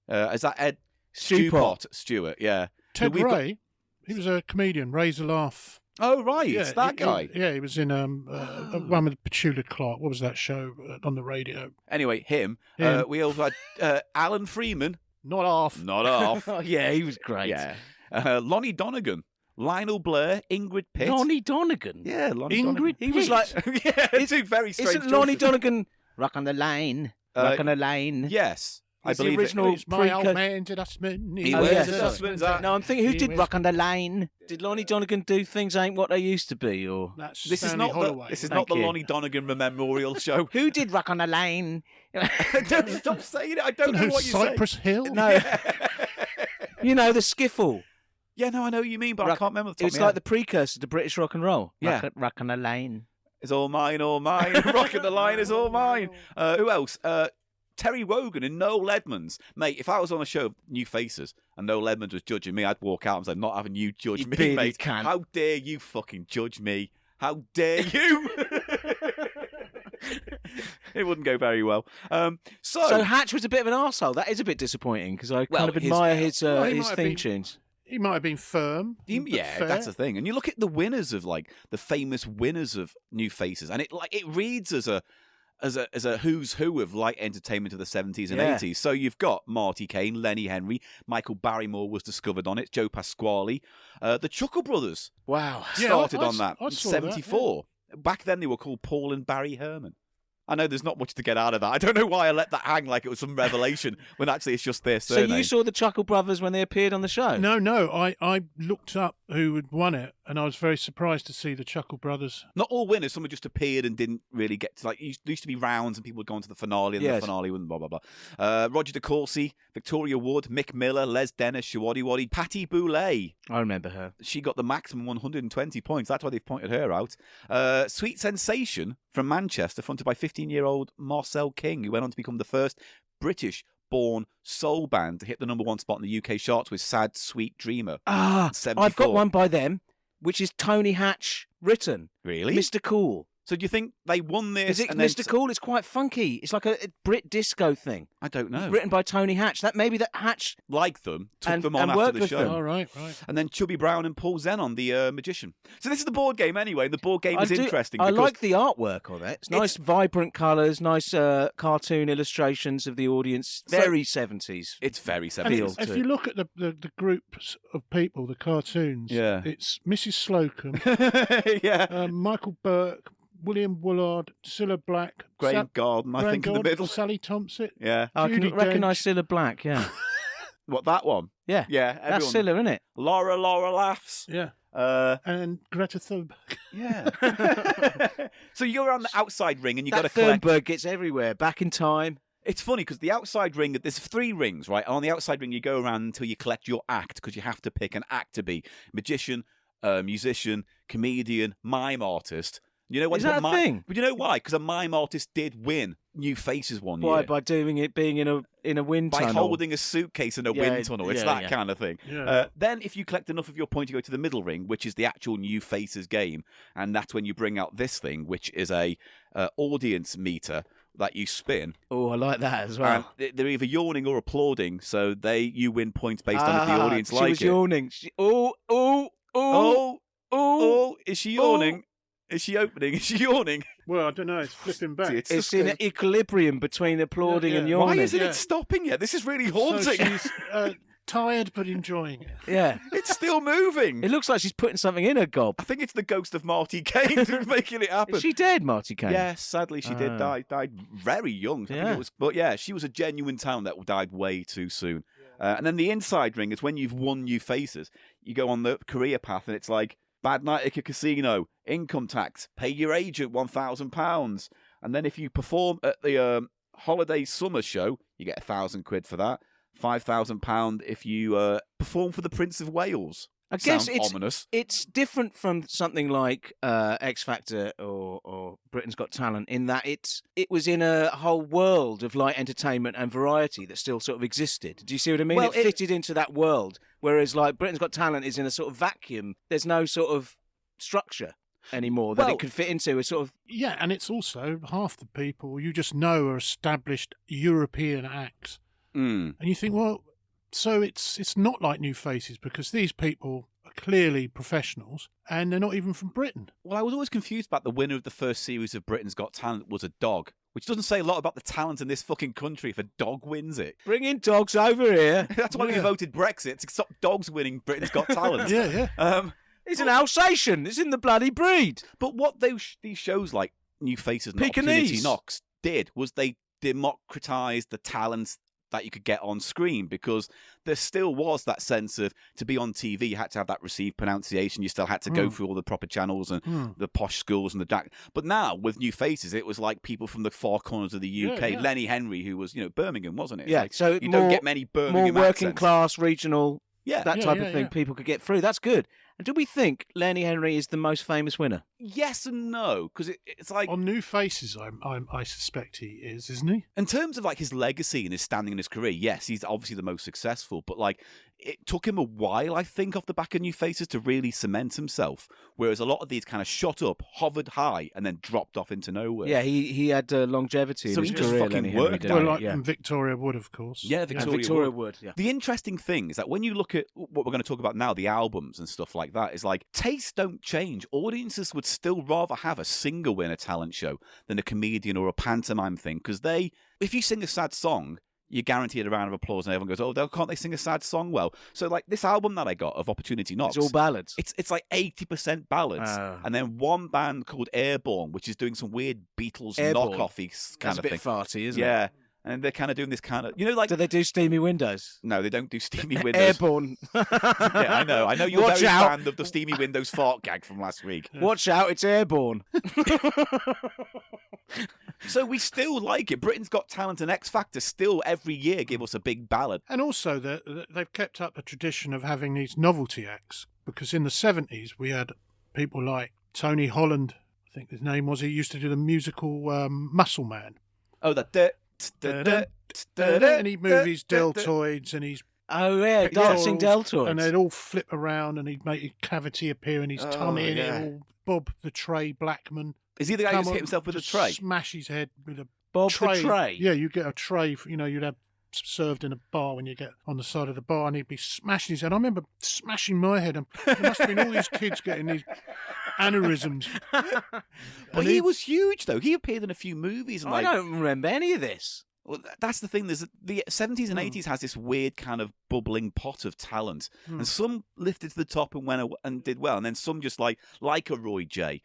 Is that Ed
Stewart.
Stewart, yeah.
Ted
Who we've got-
Ray, he was a comedian, Raise a Laugh.
Oh, right,
Yeah,
that guy.
He was in one with Petula Clark. What was that show on the radio?
Anyway, him.
Him.
We also had Alan Freeman.
Not half.
Not off.
Oh yeah, he was great.
Yeah. Lonnie Donegan, Lionel Blair, Ingrid Pitt.
Lonnie Donegan.
Yeah, Lonnie
Ingrid
Donegan.
He was like,
yeah, two very strange
isn't Lonnie
choices.
Donegan rock on the line? Rock on the line.
Yes, I
He's the
believe
original-
It's my old
Precursor-
man to dustman.
He
Oh,
wears
yeah,
the
sorry.
dustman's hat.
No, I'm thinking, who
He
did
wears-
rock on the line? Did Lonnie Donegan do things ain't what they used to be, or
That's
This is
Stanley
not
Holloway.
the, this is
Thank
not the
you.
Lonnie Donegan Memorial Show.
who did rock on the line?
Don't stop saying it. I don't know what you're
Cypress Hill.
No, you know the skiffle.
Yeah, no, I know what you mean, but I
Rock-
can't remember. The
It was like the precursor to British rock and roll.
Yeah.
rock on the line.
It's all mine, all mine. Rocking the line is all mine. Who else? Terry Wogan and Noel Edmonds. Mate, if I was on a show of New Faces and Noel Edmonds was judging me, I'd walk out and say, not having you judge
You
me,
bearded
mate.
cunt.
How dare you fucking judge me? How dare you? It wouldn't go very well.
So Hatch was a bit of an arsehole. That is a bit disappointing because I
Well,
kind of admire his
Well, he might have
theme
been-
tunes.
He might have been firm. but
Yeah,
fair.
that's the thing. And you look at the winners of like the famous winners of New Faces, and it reads as a who's who of light entertainment of the 70s and
Yeah.
80s. So you've got Marty Caine, Lenny Henry, Michael Barrymore was discovered on it, Joe Pasquale, the Chuckle Brothers
Wow.
Yeah,
started
I
on that
I
in
saw that, yeah.
74. Back then they were called Paul and Barry Herman. I know there's not much to get out of that. I don't know why I let that hang like it was some revelation when actually it's just their
So
surname.
you saw the Chuckle Brothers when they appeared on the show?
No. I looked up who had won it, and I was very surprised to see the Chuckle Brothers.
Not all winners. Some had just appeared and didn't really get to, like, there used to be rounds and people would go on to the finale and
Yes.
the finale and blah, blah, blah. Roger DeCourcy, Victoria Wood, Mick Miller, Les Dennis, Shawadi Wadi, Patty Boulay.
I remember her.
She got the maximum 120 points. That's why they've pointed her out. Sweet Sensation from Manchester, fronted by 15-year-old Marcel King, who went on to become the first British-born soul band to hit the #1 spot in the UK charts with Sad Sweet Dreamer.
Ah,
74.
I've got one by them, which is Tony Hatch written.
Really?
Mr. Cool.
So do you think they won this?
Is it
and then
Mr. Cool? It's quite funky. It's like a Brit disco thing.
I don't know.
Written by Tony Hatch. Maybe that Hatch.
Like them, took
And-
them on
and
after
worked
the
with
show.
them.
Oh, right.
And then Chubby Brown and Paul Zenon, the magician. So this is the board game anyway. The board game is interesting.
I
because
like the artwork on it. It's nice, vibrant colours, nice cartoon illustrations of the audience. Very 70s.
it's very
And
70s.
if you look at the groups of people, the cartoons,
Yeah.
it's Mrs. Slocum,
yeah.
Michael Burke, William Woolard, Cilla Black,
Graham Garden, I think, in the middle.
Sally Thompson.
Yeah.
I
Judi
can recognise
Dench.
Cilla Black, yeah.
What, that one?
Yeah.
Yeah.
That's
Everyone.
Cilla, isn't it?
Laura laughs.
Yeah. And Greta Thunberg.
Yeah. So you go around the outside ring and you got to
That
collect.
Thunberg gets everywhere. Back in time.
It's funny because the outside ring, there's 3 rings, right? And on the outside ring, you go around until you collect your act because you have to pick an act to be magician, musician, comedian, mime artist. You know what?
Is that a thing?
But you know why? Because a mime artist did win New Faces one
Why?
year.
By doing it, being in a wind
By
tunnel.
holding a suitcase in a
Yeah,
wind tunnel. It's
yeah,
that
yeah.
kind of thing.
Yeah.
Then if you collect enough of your points, you go to the middle ring, which is the actual New Faces game. And that's when you bring out this thing, which is a audience meter that you spin.
Oh, I like that as well.
And they're either yawning or applauding, so you win points based on if the audience
she
like
was
it.
yawning.
Oh, is she yawning? Is she opening? Is she yawning?
Well, I don't know. It's flipping back.
See,
It's
just
in
going-
an equilibrium between applauding and
Yeah.
yawning.
Why isn't
Yeah.
it stopping yet? This is really
So
haunting.
she's tired but enjoying it.
Yeah.
It's still moving.
It looks like she's putting something in her gob.
I think it's the ghost of Marty Caine who's making it happen.
Is she dead, Marty Caine?
Yes, sadly she did die. Died very young. I think
Yeah.
it was, but yeah, she was a genuine talent that died way too soon. And then the inside ring is when you've won New Faces. You go on the career path, and it's like bad night at a casino, income tax, pay your agent £1,000, and then if you perform at the holiday summer show, you get £1,000 for that. £5,000 if you perform for the Prince of Wales.
I guess
Sounds ominous.
it's different from something like X Factor or Britain's Got Talent in that it was in a whole world of light entertainment and variety that still sort of existed. Do you see what I mean?
Well,
it fitted into that world, whereas like Britain's Got Talent is in a sort of vacuum. There's no sort of structure anymore that
Well-
it could fit into. A sort of
Yeah, and it's also half the people you just know are established European acts.
Mm.
And you think, well, so it's not like New Faces because these people are clearly professionals and they're not even from Britain.
Well, I was always confused about the winner of the first series of Britain's Got Talent was a dog, which doesn't say a lot about the talent in this fucking country if a dog wins it.
bringing dogs over here.
That's why we
Yeah.
voted Brexit, to stop dogs winning Britain's Got Talent.
Yeah, yeah.
It's an Alsatian. It's in the bloody breed.
But what these shows like New Faces and Opportunity
Pekingese.
Knocks did was they democratised the talent that you could get on screen, because there still was that sense of, to be on TV, you had to have that received pronunciation. You still had to go through all the proper channels and the posh schools and the DAC. But now with New Faces, it was like people from the far corners of the UK.
Yeah.
Lenny Henry, who was, Birmingham, wasn't it?
Yeah,
Like,
so
you
more-
don't get many Birmingham
More working
accents.
class, regional,
Yeah.
that
Yeah,
type
yeah,
of thing
yeah.
people could get through. That's good. And do we think Lenny Henry is the most famous winner?
yes and no, because it's like
On New Faces, I suspect he is, isn't he?
in terms of like his legacy and his standing in his career, yes, he's obviously the most successful. But like, it took him a while, I think, off the back of New Faces to really cement himself. Whereas a lot of these kind of shot up, hovered high, and then dropped off into nowhere.
Yeah, he had longevity
So
in his
he just
career.
fucking
Lenny Henry
worked
did.
at
Well,
it,
like
yeah.
and Victoria Wood, of course.
Yeah,
And
Victoria,
Victoria
Wood.
Wood. Yeah.
The interesting thing is that when you look at what we're going to talk about now, the albums and stuff like that, is like tastes don't change. Audiences would still rather have a singer win a talent show than a comedian or a pantomime thing, because if you sing a sad song, you're guaranteed a round of applause, and everyone goes, "Oh, can't they sing a sad song well?" So, like this album that I got of Opportunity Knocks,
It's all ballads.
It's like 80% ballads,
Oh.
and then one band called Airborne, which is doing some weird Beatles
Airborne.
knockoffy kind
That's
of
a bit
thing.
farty, isn't it?
Yeah, and they're kind of doing this kind of, like.
Do they do Steamy Windows?
No, they don't do Steamy Windows.
Airborne.
Yeah, I know you're
Watch
very
out.
fan of the Steamy Windows fart gag from last week.
Watch out, it's airborne.
So we still like it. Britain's Got Talent and X Factor still every year give us a big ballad.
And also, they've kept up a tradition of having these novelty acts, because in the 70s we had people like Tony Holland, I think his name was. He used to do the musical Muscle Man.
Oh, that.
And he'd move his deltoids and his
Oh, yeah, dancing deltoids.
and they'd all flip around, and he'd make his cavity appear in his tummy, and it'd all Bob the Tray Blackman.
Is he the guy who
come
just
on,
hit himself with a
just
tray?
Smash his head with a
Bob
tray.
the Tray?
Yeah, you get a tray, you'd have served in a bar when you get on the side of the bar, and he'd be smashing his head. I remember smashing my head, and there must have been all these kids getting these aneurysms.
But he was huge, though. He appeared in a few movies. And
I don't remember any of this.
Well, that's the thing. There's the 70s and 80s has this weird kind of bubbling pot of talent, and some lifted to the top and went and did well, and then some just like a Roy J,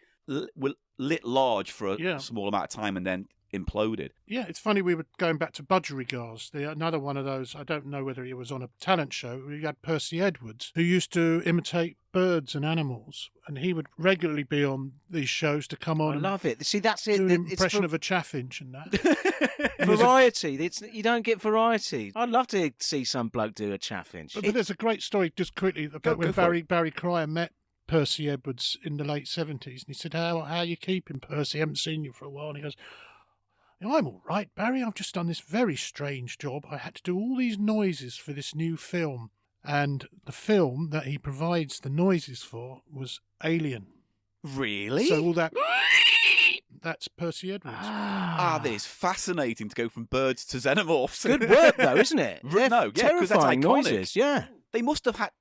lit large for a small amount of time and then imploded.
Yeah, it's funny, we were going back to budgerigars. Another one of those, I don't know whether he was on a talent show. We had Percy Edwards, who used to imitate birds and animals, and he would regularly be on these shows to come on.
I love it. See, that's it.
Do an
It's
impression of a chaffinch and that.
variety. You don't get variety. I'd love to see some bloke do a chaffinch.
But there's a great story, just quickly, about when Barry Cryer met Percy Edwards in the late 70s, and he said, how you keeping, Percy? I haven't seen you for a while. And he goes, I'm all right, Barry. I've just done this very strange job. I had to do all these noises for this new film. And the film that he provides the noises for was Alien.
Really?
So all that's Percy Edwards.
That is fascinating to go from birds to xenomorphs.
Good work, though, isn't it? They're
No, yeah, 'cause that's
terrifying
iconic.
noises. Yeah.
They must have had.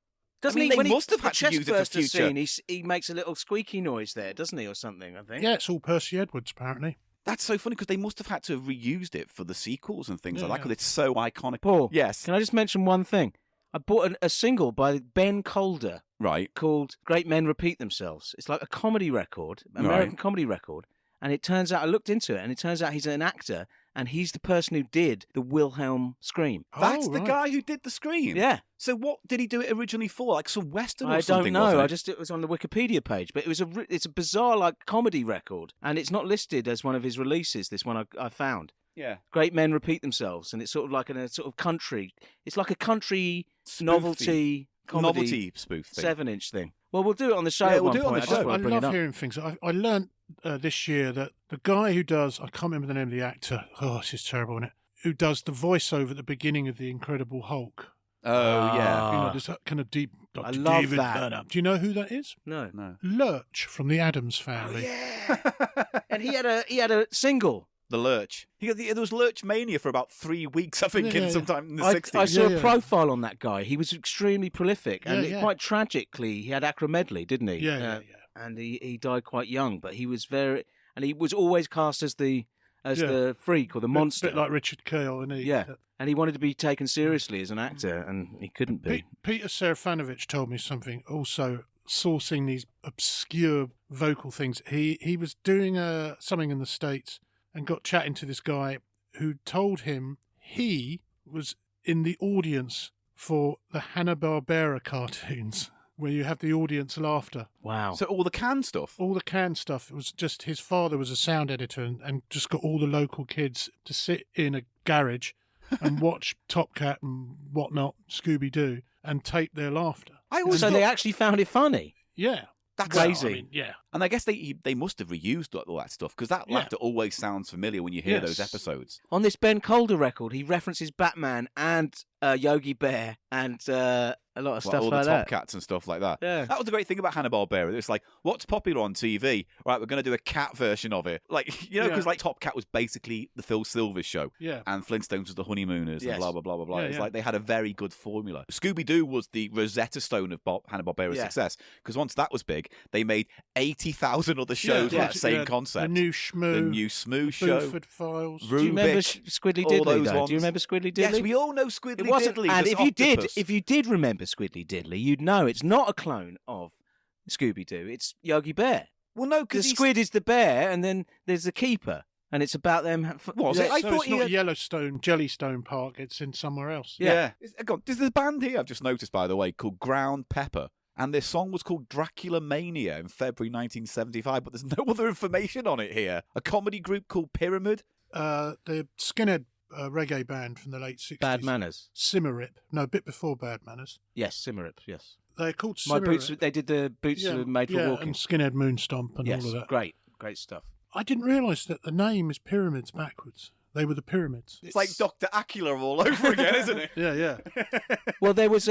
Doesn't
I mean,
he?
they
When
must have
the
had to use it for
chestburster
future.
scene, he makes a little squeaky noise there, doesn't he, or something? I think.
Yeah, it's all Percy Edwards, apparently.
That's so funny because they must have had to have reused it for the sequels and things like that
Yeah.
because it's so iconic.
Paul.
Yes.
Can I just mention one thing? I bought a single by Ben Calder
Right.
called "Great Men Repeat Themselves." It's like a comedy record, American comedy record. And it turns out, I looked into it, and it turns out he's an actor, and he's the person who did the Wilhelm scream.
That's the
right.
guy who did the scream.
Yeah.
So what did he do it originally for? Like some western or
I
something?
don't know.
wasn't it?
It was on the Wikipedia page, but it's a bizarre like comedy record, and it's not listed as one of his releases. This one I found.
Yeah.
Great Men Repeat Themselves, and it's sort of like in a sort of country. It's like a country
Spoofy.
novelty comedy
Novelty spoof thing.
7-inch thing. Well, we'll do it on the show.
Yeah,
at
we'll
one
do it on
point.
the
I just
show.
want
I
to bring it
love
up.
hearing things. I learned this year that the guy who does, I can't remember the name of the actor, this is terrible, isn't it? Who does the voiceover at the beginning of The Incredible Hulk.
Oh, yeah.
There's that kind of deep Dr.
I love
David
that.
Burnham. Do you know who that is?
No.
No.
Lurch from the Addams Family.
And he had a single.
The Lurch. There was Lurch Mania for about 3 weeks, I think,
Yeah.
sometime in the
I
60s.
saw
Yeah.
a profile on that guy. He was extremely prolific, and
Yeah.
quite tragically, he had acromegaly, didn't he?
Yeah.
And he died quite young, but he was he was always cast as the
Yeah.
the freak or the monster.
A bit like Richard Kale, isn't he?
Yeah. And he wanted to be taken seriously as an actor, and he couldn't be.
Peter Serafanovich told me something also, sourcing these obscure vocal things. He was doing something in the States and got chatting to this guy who told him he was in the audience for the Hanna-Barbera cartoons, where you have the audience laughter.
Wow.
So all the canned stuff.
All the canned stuff, it was just his father was a sound editor and just got all the local kids to sit in a garage and watch Top Cat and whatnot, Scooby-Doo, and tape their laughter.
So they actually found it funny.
Yeah.
That's
crazy.
I mean, yeah.
And I guess they must have reused all that stuff because that laughter always sounds familiar when you hear those episodes.
On this Ben Calder record, he references Batman and Yogi Bear and a lot of stuff
all
like
the Top
that.
Cats and stuff like that.
Yeah.
That was the great thing about Hanna-Barbera. It's like, what's popular on TV? Right, we're going to do a cat version of it. Like, you know, because like Top Cat was basically the Phil Silvers show.
Yeah.
And Flintstones was the Honeymooners and blah, blah, blah, blah, blah.
Yeah,
It's
yeah.
like they had a very good formula. Scooby-Doo was the Rosetta Stone of Hanna-Barbera's success because once that was big, they made 80,000 other shows with the same concept.
The new Shmoo.
The new Shmoo show.
Buford Files.
Rubik,
Do you remember Squiddly
all
Diddly?
those
Though?
ones.
Do you remember Squiddly Diddly?
Yes, we all know Squiddly
It wasn't,
Diddly.
and
this octopus.
if you did remember Squiddly Diddly, you'd know it's not a clone of Scooby Doo. It's Yogi Bear.
Well, no,
The
because
squid is the bear, and then there's the keeper, and it's about them.
Was it? I
So
thought
it's not Yellowstone, Jellystone Park. It's in somewhere else.
Yeah. There's a band here I've just noticed, by the way, called Ground Pepper. And their song was called Dracula Mania in February 1975, but there's no other information on it here. A comedy group called Pyramid.
The skinhead reggae band from the late 60s.
Bad Manners.
Simmerip. No, a bit before Bad Manners.
Yes, Simmerip. Yes.
They're called
My
Simmerip.
boots. They did the boots were made for walking.
and Skinhead Moonstomp and
Yes,
all of that.
great stuff.
I didn't realise that the name is Pyramids backwards. They were the Pyramids.
It's like Dr. Acula all over again, isn't it?
Yeah.
Well, there was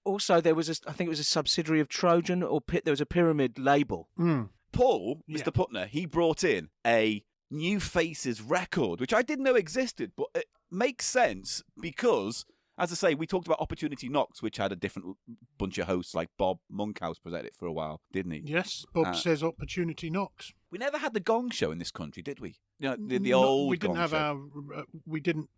also there was I think it was a subsidiary of Trojan or there was a Pyramid label.
Mm.
Paul, Mr. Putner, he brought in a New Faces record, which I didn't know existed, but it makes sense because, as I say, we talked about Opportunity Knocks, which had a different bunch of hosts, like Bob Monkhouse presented it for a while, didn't he?
Yes, Bob says Opportunity Knocks.
We never had the Gong Show in this country, did we? You know, the old
We didn't
Gong
have
Show.
we didn't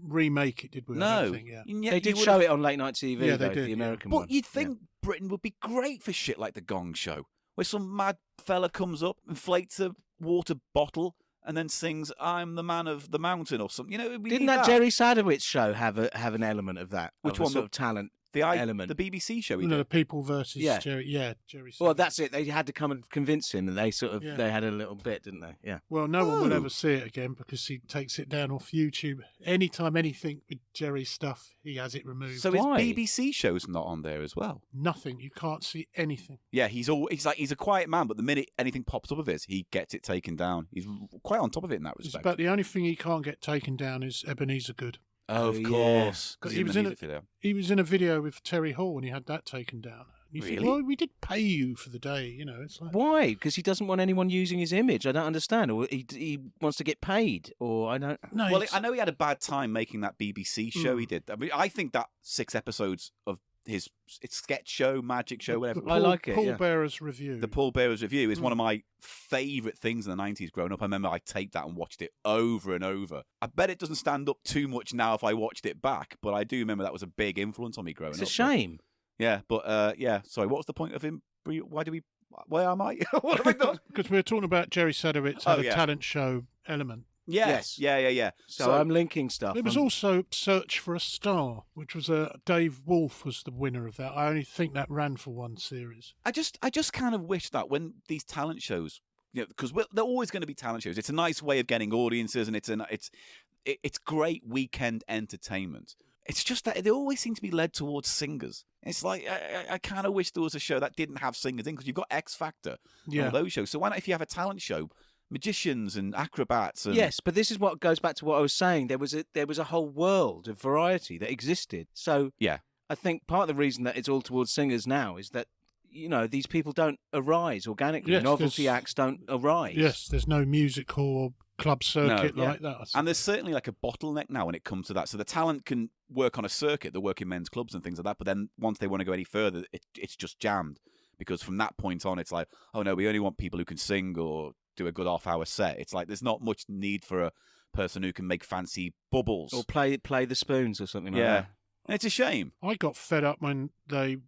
remake it, did we? I
No.
don't think, yeah.
They did show it on late night TV.
Yeah, they
though,
did,
the
yeah.
American
But
one.
you'd think Britain would be great for shit like the Gong Show, where some mad fella comes up, inflates a water bottle, and then sings "I'm the Man of the Mountain" or something. You know, we
Didn't
need
that Jerry Sadowitz show have an element of that?
Which
of a
one?
Sort of talent
the
element.
The BBC show. He
No,
did.
the People versus
Yeah.
Jerry. Yeah, Jerry.
Well,
Sanders.
that's it. They had to come and convince him, and they sort of
Yeah.
they had a little bit, didn't they? Yeah.
Well, no one will
Oh.
ever see it again because he takes it down off YouTube. Anytime anything with Jerry's stuff, he has it removed.
So his
Why?
BBC show's not on there as well.
Nothing. You can't see anything.
Yeah, he's a quiet man, but the minute anything pops up of his, he gets it taken down. He's quite on top of it in that
It's
respect.
about the only thing he can't get taken down is Ebenezer Good.
Oh,
Oh,
of
yeah.
course. 'Cause
He was in
music video.
He was in a video with Terry Hall and he had that taken down. And you think,
Really?
well, we did pay you for the day, you know. It's like,
Why? Because he doesn't want anyone using his image. I don't understand. Or he wants to get paid. Or I don't.
no,
Well,
it's-
I know he had a bad time making that BBC show he did. I mean, I think that 6 episodes of his sketch show, magic show, whatever.
the
I like it,
Paul
yeah.
Bearer's Review.
The Paul Bearer's Review is one of my favourite things in the 90s growing up. I remember I taped that and watched it over and over. I bet it doesn't stand up too much now if I watched it back, but I do remember that was a big influence on me growing
It's
up.
a shame.
Yeah, but yeah, sorry, what was the point of him? Where am I? What have I done?
Because we were talking about Jerry Sadowitz had
Oh,
a
yeah.
talent show element.
Yes. Yeah.
So I'm linking stuff.
There was also Search for a Star, which was Dave Wolf was the winner of that. I only think that ran for one series.
I just kind of wish that when these talent shows, you know, because they're always going to be talent shows. It's a nice way of getting audiences, and it's great weekend entertainment. It's just that they always seem to be led towards singers. It's like I kind of wish there was a show that didn't have singers in, because you've got X Factor, and all those shows. So why not, if you have a talent show, magicians and acrobats? And...
Yes, but this is what goes back to what I was saying. There was a whole world of variety that existed. So
yeah,
I think part of the reason that it's all towards singers now is that, you know, these people don't arise organically.
Yes,
Novelty
there's-
acts don't arise.
Yes, there's no music hall or club circuit
No.
like that.
And there's certainly like a bottleneck now when it comes to that. So the talent can work on a circuit, they work in men's clubs and things like that. But then once they want to go any further, it's just jammed, because from that point on, it's like, oh no, we only want people who can sing or do a good half-hour set. It's like there's not much need for a person who can make fancy bubbles
Or play the spoons or something like
yeah.
that.
And it's a shame.
I got fed up when they...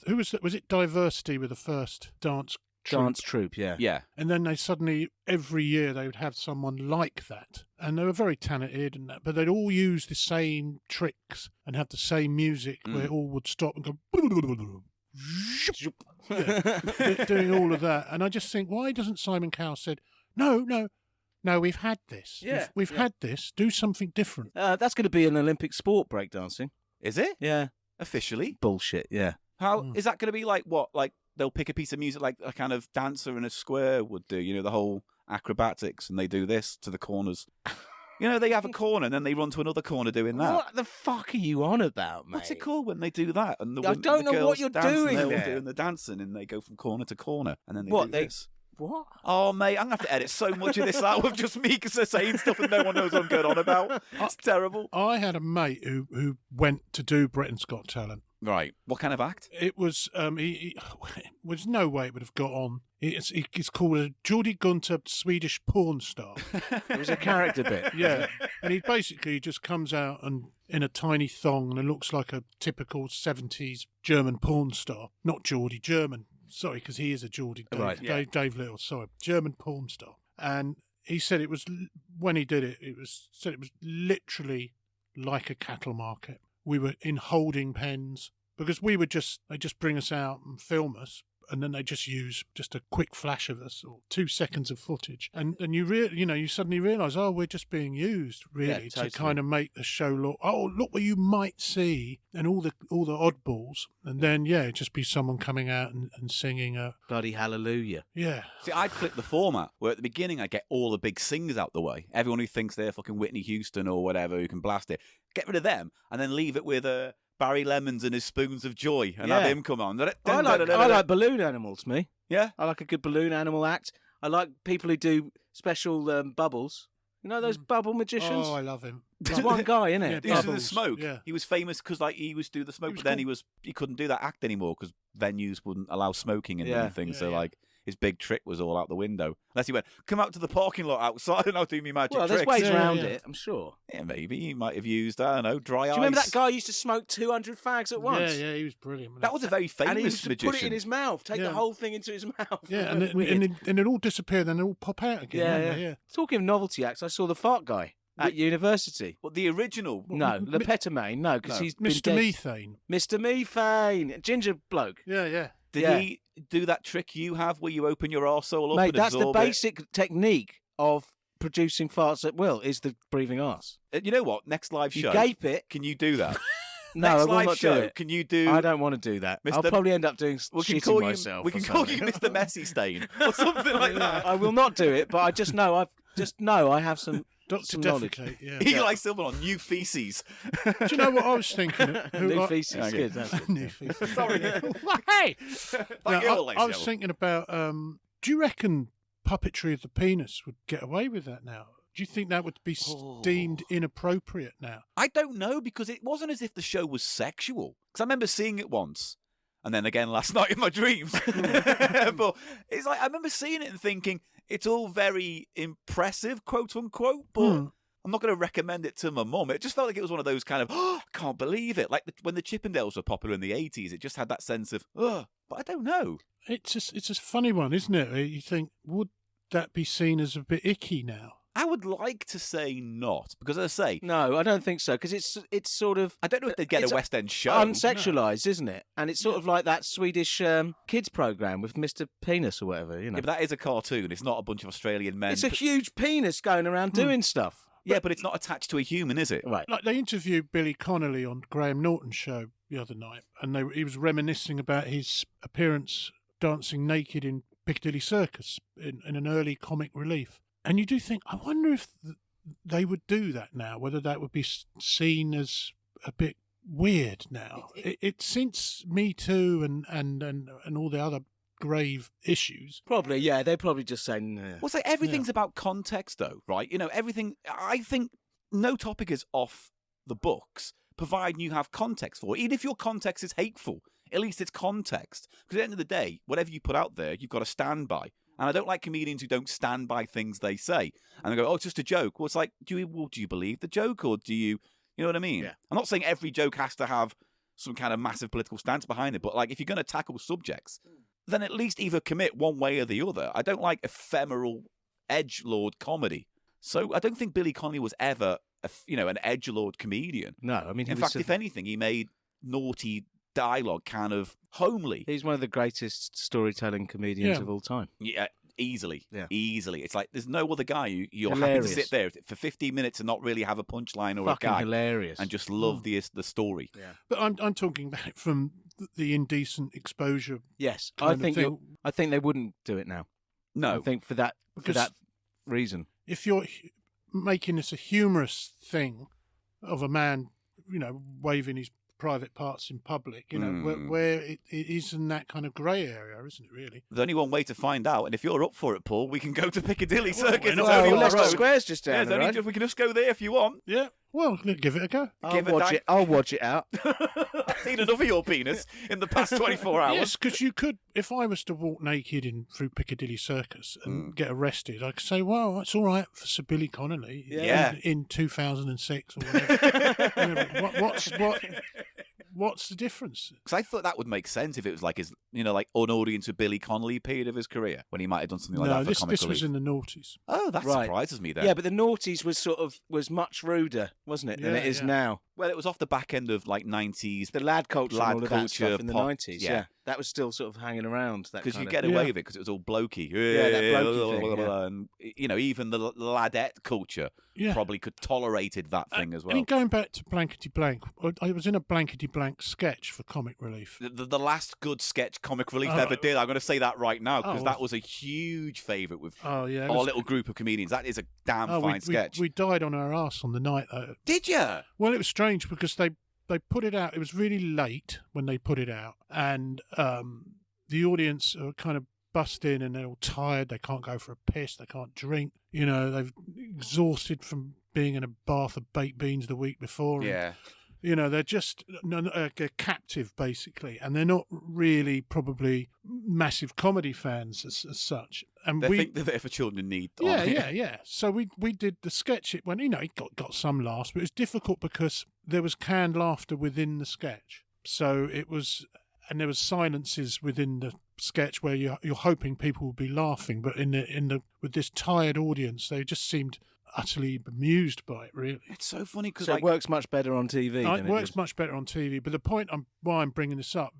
who was that? Was it Diversity with the first dance troupe?
Dance troupe, yeah.
Yeah.
And then they suddenly, every year, they would have someone like that. And they were very talented, and that, but they'd all use the same tricks and have the same music where it all would stop and go... doing all of that. And I just think, why doesn't Simon Cowell said, no, we've had this.
Yeah,
We've had this. Do something different.
That's going to be an Olympic sport, breakdancing.
Is it?
Yeah.
Officially?
Bullshit, yeah.
How is that going to be like what? Like they'll pick a piece of music like a kind of dancer in a square would do. You know, the whole acrobatics, and they do this to the corners. You know, they have a corner and then they run to another corner doing that.
What the fuck are you on about, mate?
What's it called when they do that? And
I don't know what you're doing
They're
there.
doing the dancing, and they go from corner to corner, and then they
What,
do
they-
this.
What?
Oh, mate, I'm going to have to edit so much of this out of just me saying stuff and no one knows what I'm going on about. It's terrible.
I had a mate who went to do Britain's Got Talent.
Right. What kind of act?
It was was no way it would have got on. It's called a Geordie Gunter Swedish porn star.
It was a character bit.
Yeah, and he basically just comes out and in a tiny thong and it looks like a typical 70s German porn star. Not Geordie, German. Sorry, because he is a Geordie. Dave Little. Sorry, German porn star. And he said it was when he did it. It was literally like a cattle market. We were in holding pens because they just bring us out and film us. And then they just use just a quick flash of us or 2 seconds of footage, and you suddenly realise, oh, we're just being used really
totally.
to kind of make the show look what you might see, and all the oddballs, and then it'd just be someone coming out and singing a
Bloody hallelujah.
yeah.
See, I'd flip the format where at the beginning I get all the big singers out the way. Everyone who thinks they're fucking Whitney Houston or whatever who can blast it. Get rid of them and then leave it with Barry Lemons and his Spoons of Joy and have him come on.
I like balloon animals, me.
Yeah?
I like a good balloon animal act. I like people who do special bubbles. You know those bubble magicians?
Oh, I love him.
There's one guy, isn't it?
Yeah,
Using the
Bubbles,
smoke.
yeah.
He was famous because he was do the smoke,
He was
but then
cool.
he couldn't do that act anymore because venues wouldn't allow smoking in them and things. So his big trick was all out the window. Unless he went, come out to the parking lot outside and I'll do me magic
Well, there's
tricks.
ways around it, I'm sure.
Yeah, maybe he might have used, I don't know, dry ice.
Do you remember that guy who used to smoke 200 fags at once?
Yeah, he was brilliant.
That was a very famous
And he used to
magician.
put it in his mouth, take the whole thing into his mouth.
Yeah, and
Weird.
it all disappeared, then it all pop out again.
Yeah. Talking of novelty acts, I saw the fart guy at university.
Well, the original.
No, the Petamane, no, because he's been
Mr.
dead.
Methane.
Mr. Methane, ginger bloke.
Yeah.
Did he do that trick you have where you open your arsehole up
Mate,
and
that's the
absorb it?
basic technique of producing farts at will, is the breathing arse.
You know what? Next live show.
You gape it.
Can you do that?
No,
Next
I will
live
not
show,
do it.
Can you do?
I don't want to do that. I'll
Mr.
probably end up doing
We can
shitting
call
myself.
you. We can
or
call you
something.
Mr. Messy Stain or something like that.
I will not do it, but I just know I have some
Dr.
knowledge.
Defecate, yeah.
Eli Silver on new feces.
Do you know what I was thinking?
New feces, good. That's it.
New feces.
Sorry.
Hey!
Thank you,
No,
ladies
I
and
was
gentlemen.
thinking about, do you reckon puppetry of the penis would get away with that now? Do you think that would be deemed inappropriate now?
I don't know because it wasn't as if the show was sexual. Because I remember seeing it once, and then again last night in my dreams. But it's like I remember seeing it and thinking it's all very impressive, quote unquote. But I'm not going to recommend it to my mum. It just felt like it was one of those kind of, I can't believe it. Like when the Chippendales were popular in the 80s, it just had that sense of, but I don't know.
It's a funny one, isn't it? You think, would that be seen as a bit icky now?
I would like to say not, because as I say,
No, I don't think so, because it's sort of
I don't know if they'd get
it's
a West End show.
unsexualised, isn't it? And it's sort of like that Swedish kids program with Mr. Penis or whatever, you know.
Yeah, but that is a cartoon. It's not a bunch of Australian men.
It's a huge penis going around doing stuff.
Yeah, but it's not attached to a human, is it?
Right.
Like they interviewed Billy Connolly on Graham Norton's show the other night, and he was reminiscing about his appearance dancing naked in Piccadilly Circus in an early comic relief. And you do think, I wonder if they would do that now, whether that would be seen as a bit weird now. It since Me Too and all the other grave issues.
Probably, yeah. They're probably just saying,
Well, it's like everything's about context, though, right? You know, everything. I think no topic is off the books, providing you have context for it. Even if your context is hateful, at least it's context. Because at the end of the day, whatever you put out there, you've got to stand by. And I don't like comedians who don't stand by things they say. And they go, oh, it's just a joke. Well, it's like, do you believe the joke, or do you know what I mean?
Yeah.
I'm not saying every joke has to have some kind of massive political stance behind it, but like if you're going to tackle subjects, then at least either commit one way or the other. I don't like ephemeral edgelord comedy. So I don't think Billy Connolly was ever, an edgelord comedian.
no. I mean,
In fact, if anything, he made naughty dialogue kind of homely.
he's one of the greatest storytelling comedians
Yeah.
of all time.
Yeah, easily.
Yeah.
Easily. It's like there's no other guy you're happy
Hilarious.
to sit there for 15 minutes and not really have a punchline or
Fucking
a gag
hilarious.
and just love the story.
yeah.
But I'm talking about it from the indecent exposure.
Yes,
kind of thing.
I think they wouldn't do it now.
No.
I think for that reason.
If you're making this a humorous thing of a man, waving his private parts in public, where it is in that kind of grey area, isn't it, really?
There's only one way to find out, and if you're up for it, Paul, we can go to Piccadilly Circus.
not?
It's only
Well,
on
Leicester
the road.
Square's just down the road.
We can just go there if you want.
Yeah. Well, give it a go.
I'll watch it out.
I've seen enough of your penis in the past 24 hours.
Yes, because you could, if I was to walk naked through Piccadilly Circus and get arrested, I could say, well, it's all right for Sir Billy Connolly in 2006 or whatever. What's the difference?
Because I thought that would make sense if it was like his, like unaudience with Billy Connolly period of his career when he might have done something like that for comic
this was
relief.
in the noughties.
Oh, that
Right.
surprises me then.
Yeah, but the noughties was much ruder, wasn't it, than
Yeah,
it is
yeah.
now.
Well, it was off the back end of like 90s.
The lad culture
Lad
and all of that
culture,
stuff in the
pop,
90s,
yeah.
that was still sort of hanging around.
Because you
kind
get
of-
away with it because it was all blokey.
Yeah, that blokey thing, yeah.
And, even the ladette culture
Yeah.
probably could tolerated that thing as
I
well.
mean, going back to Blankety Blank, I was in a Blankety Blank sketch for Comic Relief.
The last good sketch Comic Relief
Oh,
ever did. I'm going to say that right now because
oh.
that was a huge favourite with
Oh, yeah. it
our
was-
little group of comedians. That is a damn
oh,
fine sketch.
We died on our arse on the night, though.
Did you?
Well, it was strange because they put it out. It was really late when they put it out, and the audience are kind of bust in and they're all tired. They can't go for a piss. They can't drink. They've exhausted from being in a bath of baked beans the week before. and,
Yeah.
they're just they're captive basically, and they're not really probably massive comedy fans as such. And
They think they're there for children in need. aren't they?
yeah. So we did the sketch. It went, it got some laughs, but it was difficult because there was canned laughter within the sketch. So it was, and there was silences within the sketch where you're hoping people will be laughing, but with this tired audience, they just seemed utterly bemused by it. Really,
It's so funny because
So it works much better on TV.
it
than
works
does-
much better on TV. But the point why I'm bringing this up,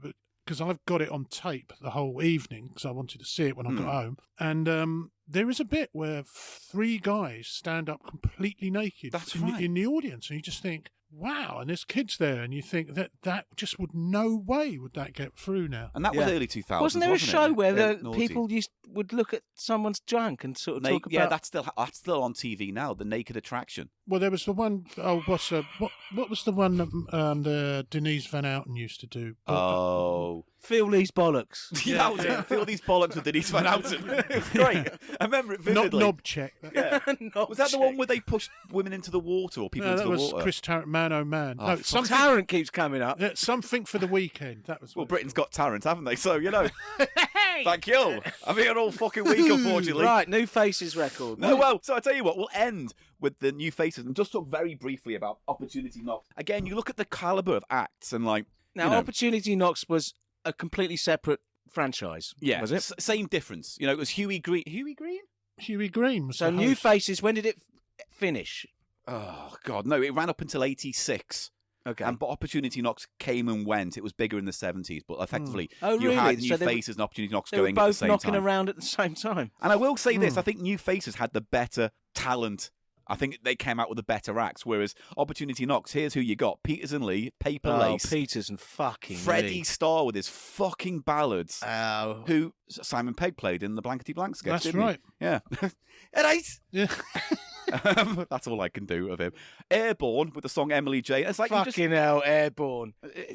because I've got it on tape the whole evening because I wanted to see it when I got home. And there is a bit where 3 guys stand up completely naked
That's
in,
right.
in the audience, and you just think, wow, and there's kids there, and you think that just would no way would that get through now.
And that was
Yeah.
early 2000s.
Wasn't there a show
it?
where the
Naughty.
people would look at someone's junk and sort of talk
Yeah,
about...
that's still on TV now. The Naked Attraction.
Well, there was the one, what was the one that the Denise Van Outen used to do?
Oh,
Feel these bollocks.
yeah, that was it. Feel these bollocks with Denise Van Outen. It was great. I remember it vividly.
Knob check.
Yeah.
Knob
Was that the
check.
one where they pushed women into the water or people
No,
into
that
the
was
water?
Chris Tarrant, Man Oh Man.
Oh,
No,
fuck.
something,
Tarrant keeps coming up.
something for the weekend. That was
Well,
what it
Britain's got Tarrant, haven't they? So, thank you. I'm here all fucking week, unfortunately.
Right, New Faces record.
No, well, so I tell you what, we'll end with the New Faces and just talk very briefly about Opportunity Knocks. Again, you look at the caliber of acts and
Now, Opportunity Knocks was a completely separate franchise, was it?
Same difference. It was Huey Green. Huey Green?
Huey Green was
So
the
New
host.
Faces, when did it finish?
Oh, God, no, it ran up until 86.
Okay.
But Opportunity Knocks came and went. It was bigger in the 70s, but effectively,
Oh,
you
really?
had New
So they were-
Faces and Opportunity Knocks
They were
going at the
both
same
knocking
time.
around at the same time.
And I will say this, I think New Faces had the better talent. I think they came out with the better acts, whereas Opportunity Knocks, here's who you got. Peters and Lee, Paper Lace,
Peters and fucking
Freddie
Lee.
Starr with his fucking ballads,
Oh.
who Simon Pegg played in the Blankety Blank sketch,
That's
didn't he?
right.
Yeah. Alright.
Yeah.
That's all I can do of him. Airborne with the song Emily J. It's like you
Fucking hell, Airborne.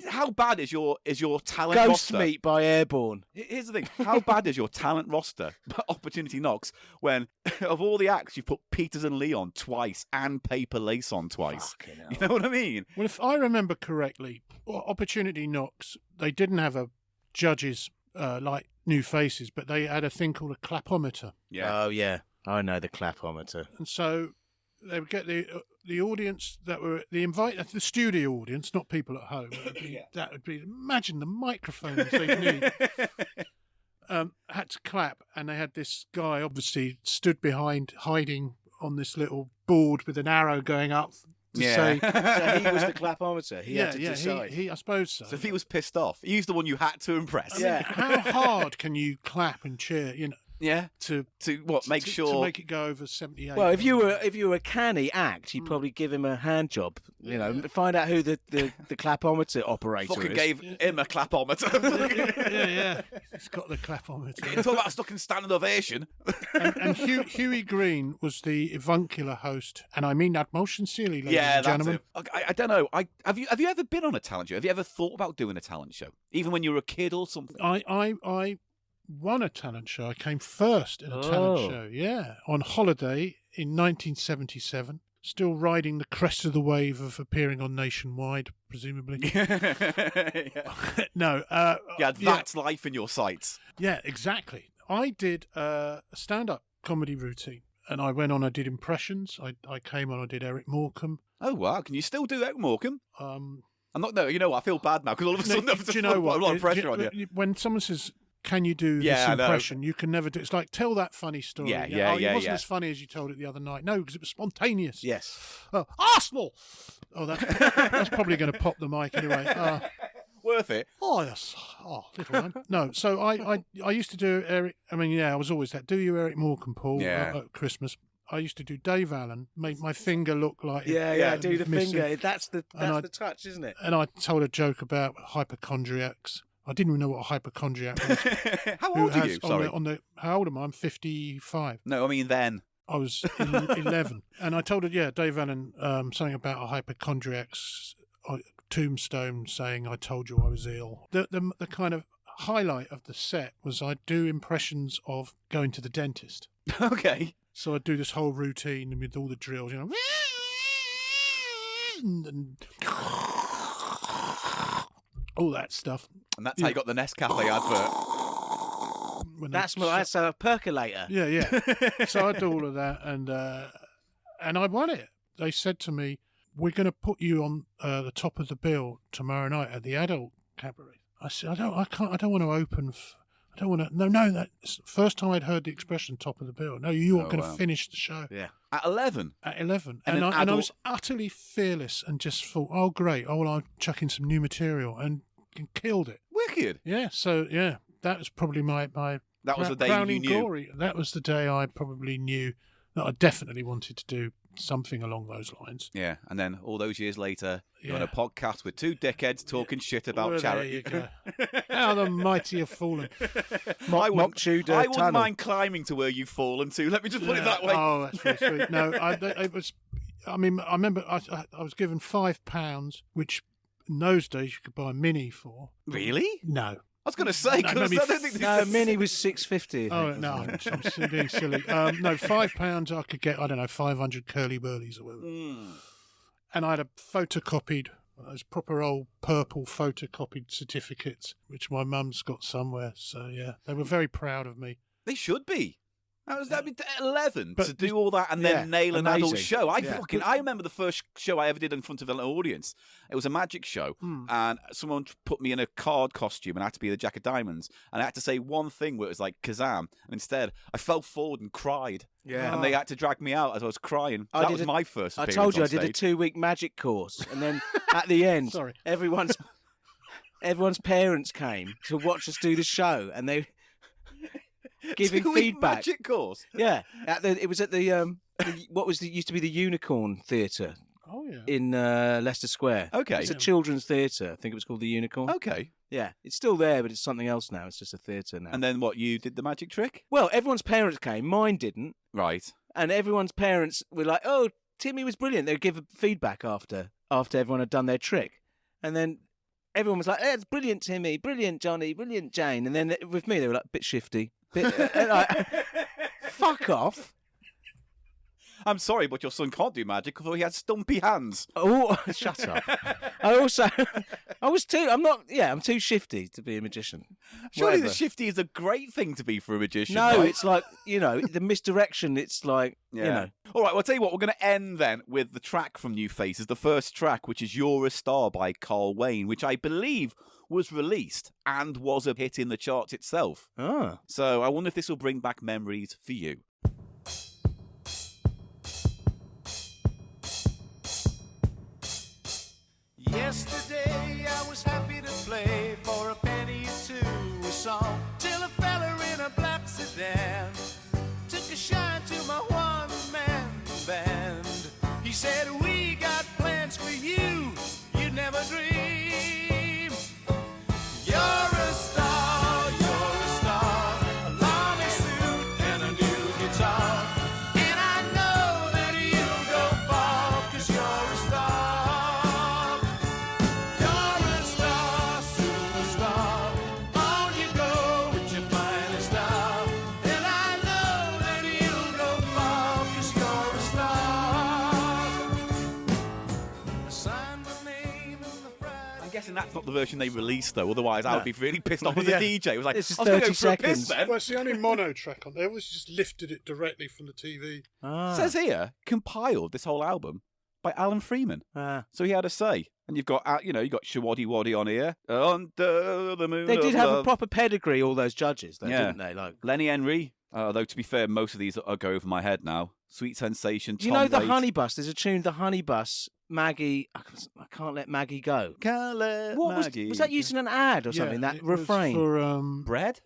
how bad is your talent
Ghost
roster?
Meat by Airborne.
Here's the thing. How bad is your talent roster? Opportunity Knocks when of all the acts you've put Peters and Lee on twice and Paper Lace on twice.
Fucking hell.
You know what I mean?
Well, if I remember correctly, Opportunity Knocks, they didn't have a judges like New Faces, but they had a thing called a clapometer.
Oh, yeah. I know the clapometer.
And so they would get the audience that were the studio audience, not people at home. That would be imagine the microphones they'd need. Had to clap, and they had this guy obviously stood behind, hiding on this little board with an arrow going up to say.
So he was the clapometer. He had to decide.
I suppose so.
So if he was pissed off, he's the one you had to impress.
I mean, how hard can you clap and cheer?
Yeah.
to
Make
to
sure.
make it go over 78.
Well, if you were a canny act, you'd probably give him a hand job. You know, find out who the clapometer operator
Fucking
is.
gave him a clapometer.
yeah, it's got the clapometer.
Talk about a fucking standing ovation.
And Huey Green was the avuncular host, and I mean that most sincerely, ladies
Yeah,
and gentlemen.
that's it. I don't know. Have you ever been on a talent show? Have you ever thought about doing a talent show, even when you were a kid or something?
I won a talent show. I came first in a talent show. Yeah, on holiday in 1977. Still riding the crest of the wave of appearing on Nationwide, presumably. No.
That's life in your sights.
Yeah, exactly. I did a stand-up comedy routine, and I went on. I did impressions. I came on. I did Eric Morecambe.
Oh wow! Can you still do that, Morecambe?
Um,
I'm not. No, you know what? I feel bad now because all of a sudden I've
do you know what?
a lot of pressure on you.
When someone says, "Can you do this
I know.
impression?" You can never do. It's like tell that funny story.
Yeah.
It wasn't as funny as you told it the other night. No, because it was spontaneous.
Yes.
Oh, Arsenal. Oh, that's probably going to pop the mic anyway.
Worth it.
Oh yes. Oh, little one. No. So I used to do Eric. I mean, yeah, I was always that. Do you Eric Morecambe, Paul?
Yeah.
At Christmas. I used to do Dave Allen, make my finger look like
Do the
missing.
finger. That's the touch, isn't it?
And I told a joke about hypochondriacs. I didn't even know what a hypochondriac was.
How old are you? Sorry.
How old am I? I'm 55.
No, I mean then.
I was 11. And I told her, Dave Allen, something about a hypochondriac's tombstone saying, I told you I was ill. The kind of highlight of the set was I'd do impressions of going to the dentist.
Okay.
So I'd do this whole routine with all the drills, you know. And all that stuff.
And that's how you got the Nescafe advert.
That's a percolator.
Yeah. So I do all of that, and I won it. They said to me, "We're going to put you on the top of the bill tomorrow night at the adult cabaret." I said, "I don't want to open. I don't want to. No. That's the first time I'd heard the expression "top of the bill." No, you weren't going to finish the show.
Yeah,
at 11.
At 11, and I was utterly fearless and just thought, "Oh, great! Oh, well, I'll chuck in some new material," and killed it.
Wicked.
Yeah. So that was probably my
That was the day
crowning
you knew.
glory. That was the day I probably knew that I definitely wanted to do something along those lines.
Yeah, and then all those years later, you're on
Yeah.
a podcast with two dickheads talking shit about
Well,
charity.
There you go. How the mighty have fallen.
I wouldn't
tunnel.
mind climbing to where you've fallen to. Let me just put it that way.
Oh, that's very sweet. No, it was. I mean, I remember I was given £5, which in those days you could buy a Mini for.
Really?
No.
I was going to say,
No,
because
maybe
I don't think
No, Mini was $6.50.
Oh no, I'm being silly. No, £5 I could get. I don't know, 500 curly burlies or whatever. And I had a photocopied, those proper old purple photocopied certificates, which my mum's got somewhere. So yeah, they were very proud of me.
They should be. That'd be 11
But
to do all that and then nail an adult
amazing.
show. I remember the first show I ever did in front of an audience. It was a magic show, and someone put me in a card costume and I had to be the Jack of Diamonds, and I had to say one thing where it was like Kazam, and instead I fell forward and cried.
Yeah.
And they had to drag me out as I was crying. That was my first
I
appearance
told you
on
I did a
stage.
2-week magic course, and then at the end,
Sorry.
everyone's parents came to watch us do the show, and they giving
2-week
feedback.
magic course.
Yeah, it was at the used to be the Unicorn Theatre
Oh yeah.
in Leicester Square.
Okay.
It's a children's theatre. I think it was called the Unicorn.
Okay.
Yeah, it's still there, but it's something else now. It's just a theatre now.
And then what, you did the magic trick?
Well, everyone's parents came. Mine didn't.
Right.
And everyone's parents were like, "Oh, Timmy was brilliant." They'd give feedback after everyone had done their trick, and then everyone was like, "It's brilliant, Timmy, brilliant, Johnny, brilliant, Jane." And then with me, they were like, "Bit shifty, fuck off."
I'm sorry, but your son can't do magic although he has stumpy hands.
Oh, shut up. I'm too shifty to be a magician.
Surely
Whatever.
the shifty is a great thing to be for a magician.
No,
right?
it's like, the misdirection. It's like,
All right, well, I'll tell you what, we're going to end then with the track from New Faces, the first track, which is You're a Star by Carl Wayne, which I believe was released and was a hit in the charts itself.
Ah.
So I wonder if this will bring back memories for you.
Yesterday I was happy to play for a penny or two a song till a fella in a black sedan said, we got plans for you, you'd never dream. You're a star, a army suit and a new guitar. And I know that you'll go far, 'cause you're a star. You're a star, superstar. On you go with your finest style. And I know that you'll go far, 'cause you're a star. Sign my name in the Friday.
I'm guessing that's not the version they released, though. Otherwise, I would be really pissed off as a
Yeah.
DJ. It was like,
This is
I was going to
30
go for a piss
seconds.
then.
Well, it's the only mono track on there. It was just lifted it directly from the TV.
Ah.
Says here, compiled this whole album by Alan Freeman.
Ah.
So he had a say. And you've got, you got Shawaddy Waddy on here. Under the moon
They did
of
have a
love.
proper pedigree, all those judges, though,
Yeah.
didn't they? Like,
Lenny Henry. Although, to be fair, most of these are go over my head now. Sweet Sensation,
do you
Tom
know the
Waits.
Honey Bus? There's a tune, the Honey Bus. Maggie, I can't let Maggie go.
Can't let
What
Maggie
was that used in an ad or something?
Yeah,
That
it was
refrain.
for
Bread?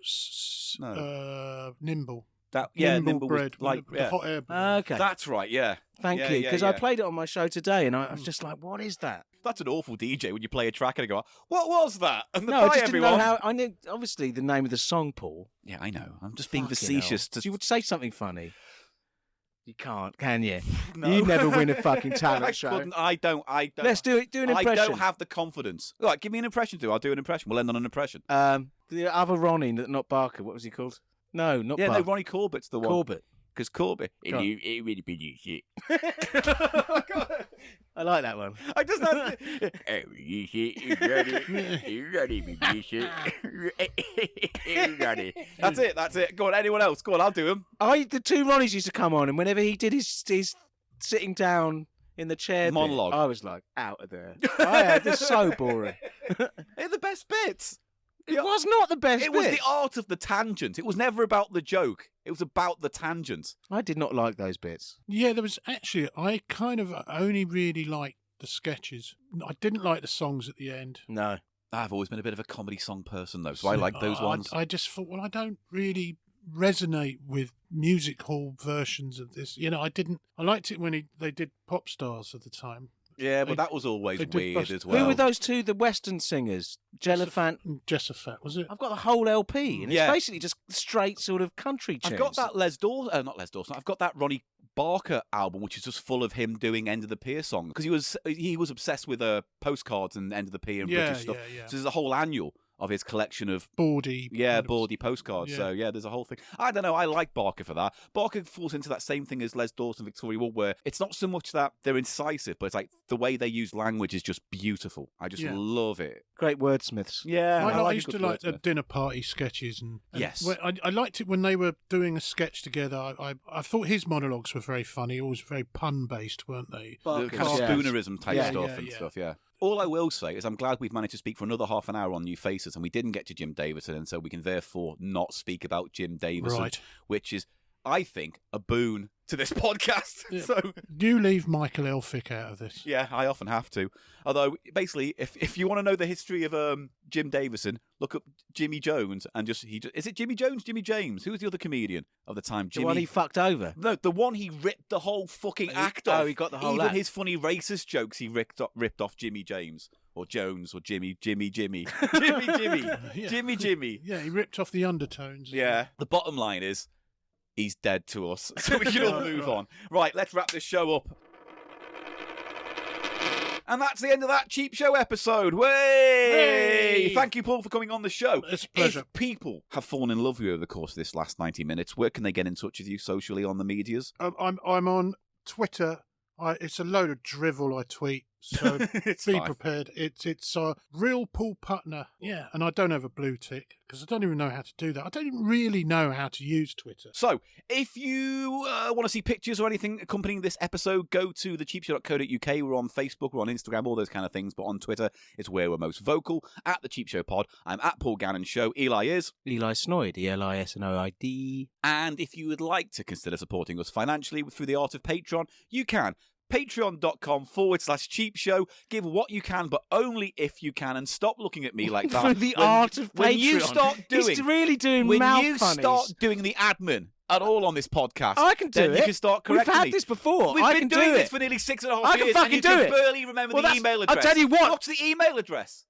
Nimble.
Nimble
bread,
was like,
the hot air balloon.
Okay,
That's right, yeah.
thank
Yeah,
you,
yeah,
because I
yeah.
played it on my show today, and I was just like, "What is that?"
That's an awful DJ when you play a track and go, what was that? And
No, I
bye,
just
everyone.
didn't know how. I knew obviously the name of the song, Paul.
Yeah, I know. I'm just being
Fucking
facetious.
hell. You would say something funny. You can't, can you?
No.
You never win a fucking
I
talent show.
couldn't. I don't.
Let's do it. Do an
I
impression.
don't have the confidence. All right, give me an impression, I'll do an impression. We'll end on an impression.
The other Ronnie, not Barker. What was he called? No, not
Yeah,
Barker.
no, Ronnie Corbett's the one.
Corbett.
Because Corbett.
Go on.
He really big shit.
I like that one.
I just had That's it. Go on, anyone else? Go on, I'll do him.
The two Ronnies used to come on, and whenever he did his sitting down in the chair bit,
Monologue.
I was like, out of there. This is so boring.
They're the best bits.
It was not the best
It was
bit.
the art of the tangent. It was never about the joke. It was about the tangent.
I did not like those bits.
Yeah, there was actually, I kind of only really liked the sketches. I didn't like the songs at the end.
No.
I've always been a bit of a comedy song person, though, so I like those ones.
I just thought, well, I don't really resonate with music hall versions of this. I liked it when they did Pop Stars at the time.
Yeah, but that was always
they did
weird
bust-
as well.
Who were those two, the Western singers? Jelliphant.
Jessafat, was it?
I've got the whole LP, and
Yeah.
it's basically just straight sort of country tunes.
I've got that not Les Dawson. I've got that Ronnie Barker album, which is just full of him doing End of the Pier songs because he was obsessed with postcards and End of the Pier and British stuff.
Yeah.
So there's a whole annual of his collection of
Bawdy.
Bawdy postcards.
Yeah.
So there's a whole thing. I don't know. I like Barker for that. Barker falls into that same thing as Les Dawson, Victoria Wood, where it's not so much that they're incisive, but it's like the way they use language is just beautiful. I just love it.
Great wordsmiths.
Yeah,
I
like
used
a
to
good
like the
wordsmith.
dinner party sketches, and
Yes.
I liked it when they were doing a sketch together. I thought his monologues were very funny, always very pun based, weren't they?
The
Barker's,
kind of
yeah.
spoonerism type
Yeah,
stuff
yeah,
and
yeah.
stuff, yeah. All I will say is I'm glad we've managed to speak for another half an hour on New Faces, and we didn't get to Jim Davison, and so we can therefore not speak about Jim Davison,
Right.
which is, I think, a boon to this podcast.
Yeah.
So,
You leave Michael Elphick out of this.
yeah, I often have to. Although, basically, if you want to know the history of Jim Davison, look up Jimmy Jones and is it Jimmy Jones, Jimmy James? Who was the other comedian of the time?
The one he fucked over.
No, the one he ripped the whole fucking act
oh,
off.
he got the whole
Even
act.
his funny racist jokes, he ripped off Jimmy James or Jones or Jimmy, Jimmy,
Yeah.
Jimmy.
Yeah, he ripped off the undertones.
Yeah. The bottom line is, he's dead to us, so we can all move on. Right, let's wrap this show up. And that's the end of that Cheap Show episode. Way!
Hey!
Thank you, Paul, for coming on the show.
It's a pleasure.
If people have fallen in love with you over the course of this last 90 minutes, where can they get in touch with you socially on the medias?
I'm on Twitter. It's a load of drivel I tweet, so
It's
be
fine.
prepared. It's real Paul Putner. Yeah, and I don't have a blue tick because I don't even know how to do that. I don't even really know how to use Twitter.
So, if you want to see pictures or anything accompanying this episode, go to thecheapshow.co.uk. We're on Facebook, we're on Instagram, all those kind of things. But on Twitter, it's where we're most vocal. At The Cheap Show Pod, I'm at Paul Gannon Show. Eli is.
Eli Snoid, ELISNOID.
And if you would like to consider supporting us financially through the art of Patreon, you can. patreon.com/CheapShow. Give what you can, but only if you can, and stop looking at me like that.
For the art of
when
Patreon.
you start doing,
He's really doing
when
mouth
you
funnies.
start doing the admin at all on this podcast,
I can do
then
it.
you can start correcting
We've had
me.
this before.
We've
I
been
can
doing
do
this
it.
for nearly 6.5
I can
years,
fucking
and you
do
can
it.
barely remember
Well,
the
that's-
email
I'll
address.
tell you what.
What's the email address?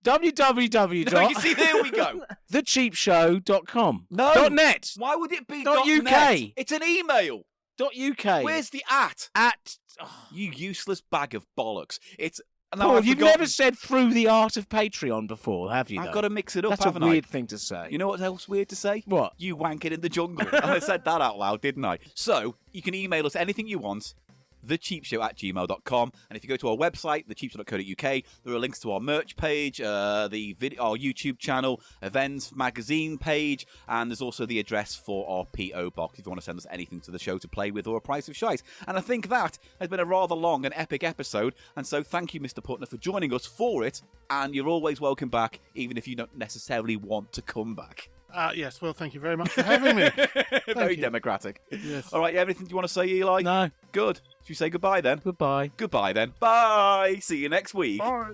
www.
No, you see, there we go.
thecheapshow.com.
No.
.net.
Why would it be
.uk.
.net? It's an email.
.uk.
Where's the at?
At...
You useless bag of bollocks. It's... Now
Paul,
I've
you've
forgotten-
never said through the art of Patreon before, have you?
I've
though?
got to mix it up,
That's
haven't
a
I?
weird thing to say.
You know what else weird to say?
What?
You wanking in the jungle. I said that out loud, didn't I? So, you can email us anything you want, thecheapshow@gmail.com. And if you go to our website, thecheapshow.co.uk, there are links to our merch page, our YouTube channel, events, magazine page, and there's also the address for our P.O. box if you want to send us anything to the show to play with or a price of shite. And I think that has been a rather long and epic episode, and so thank you, Mr. Putner, for joining us for it, and you're always welcome back, even if you don't necessarily want to come back.
Yes, well, thank you very much for having me.
Very
you.
democratic.
Yes.
All right, you have anything you want to say, Eli?
No.
Good. Should we say goodbye then?
Goodbye.
Goodbye then. Bye. See you next week.
Bye.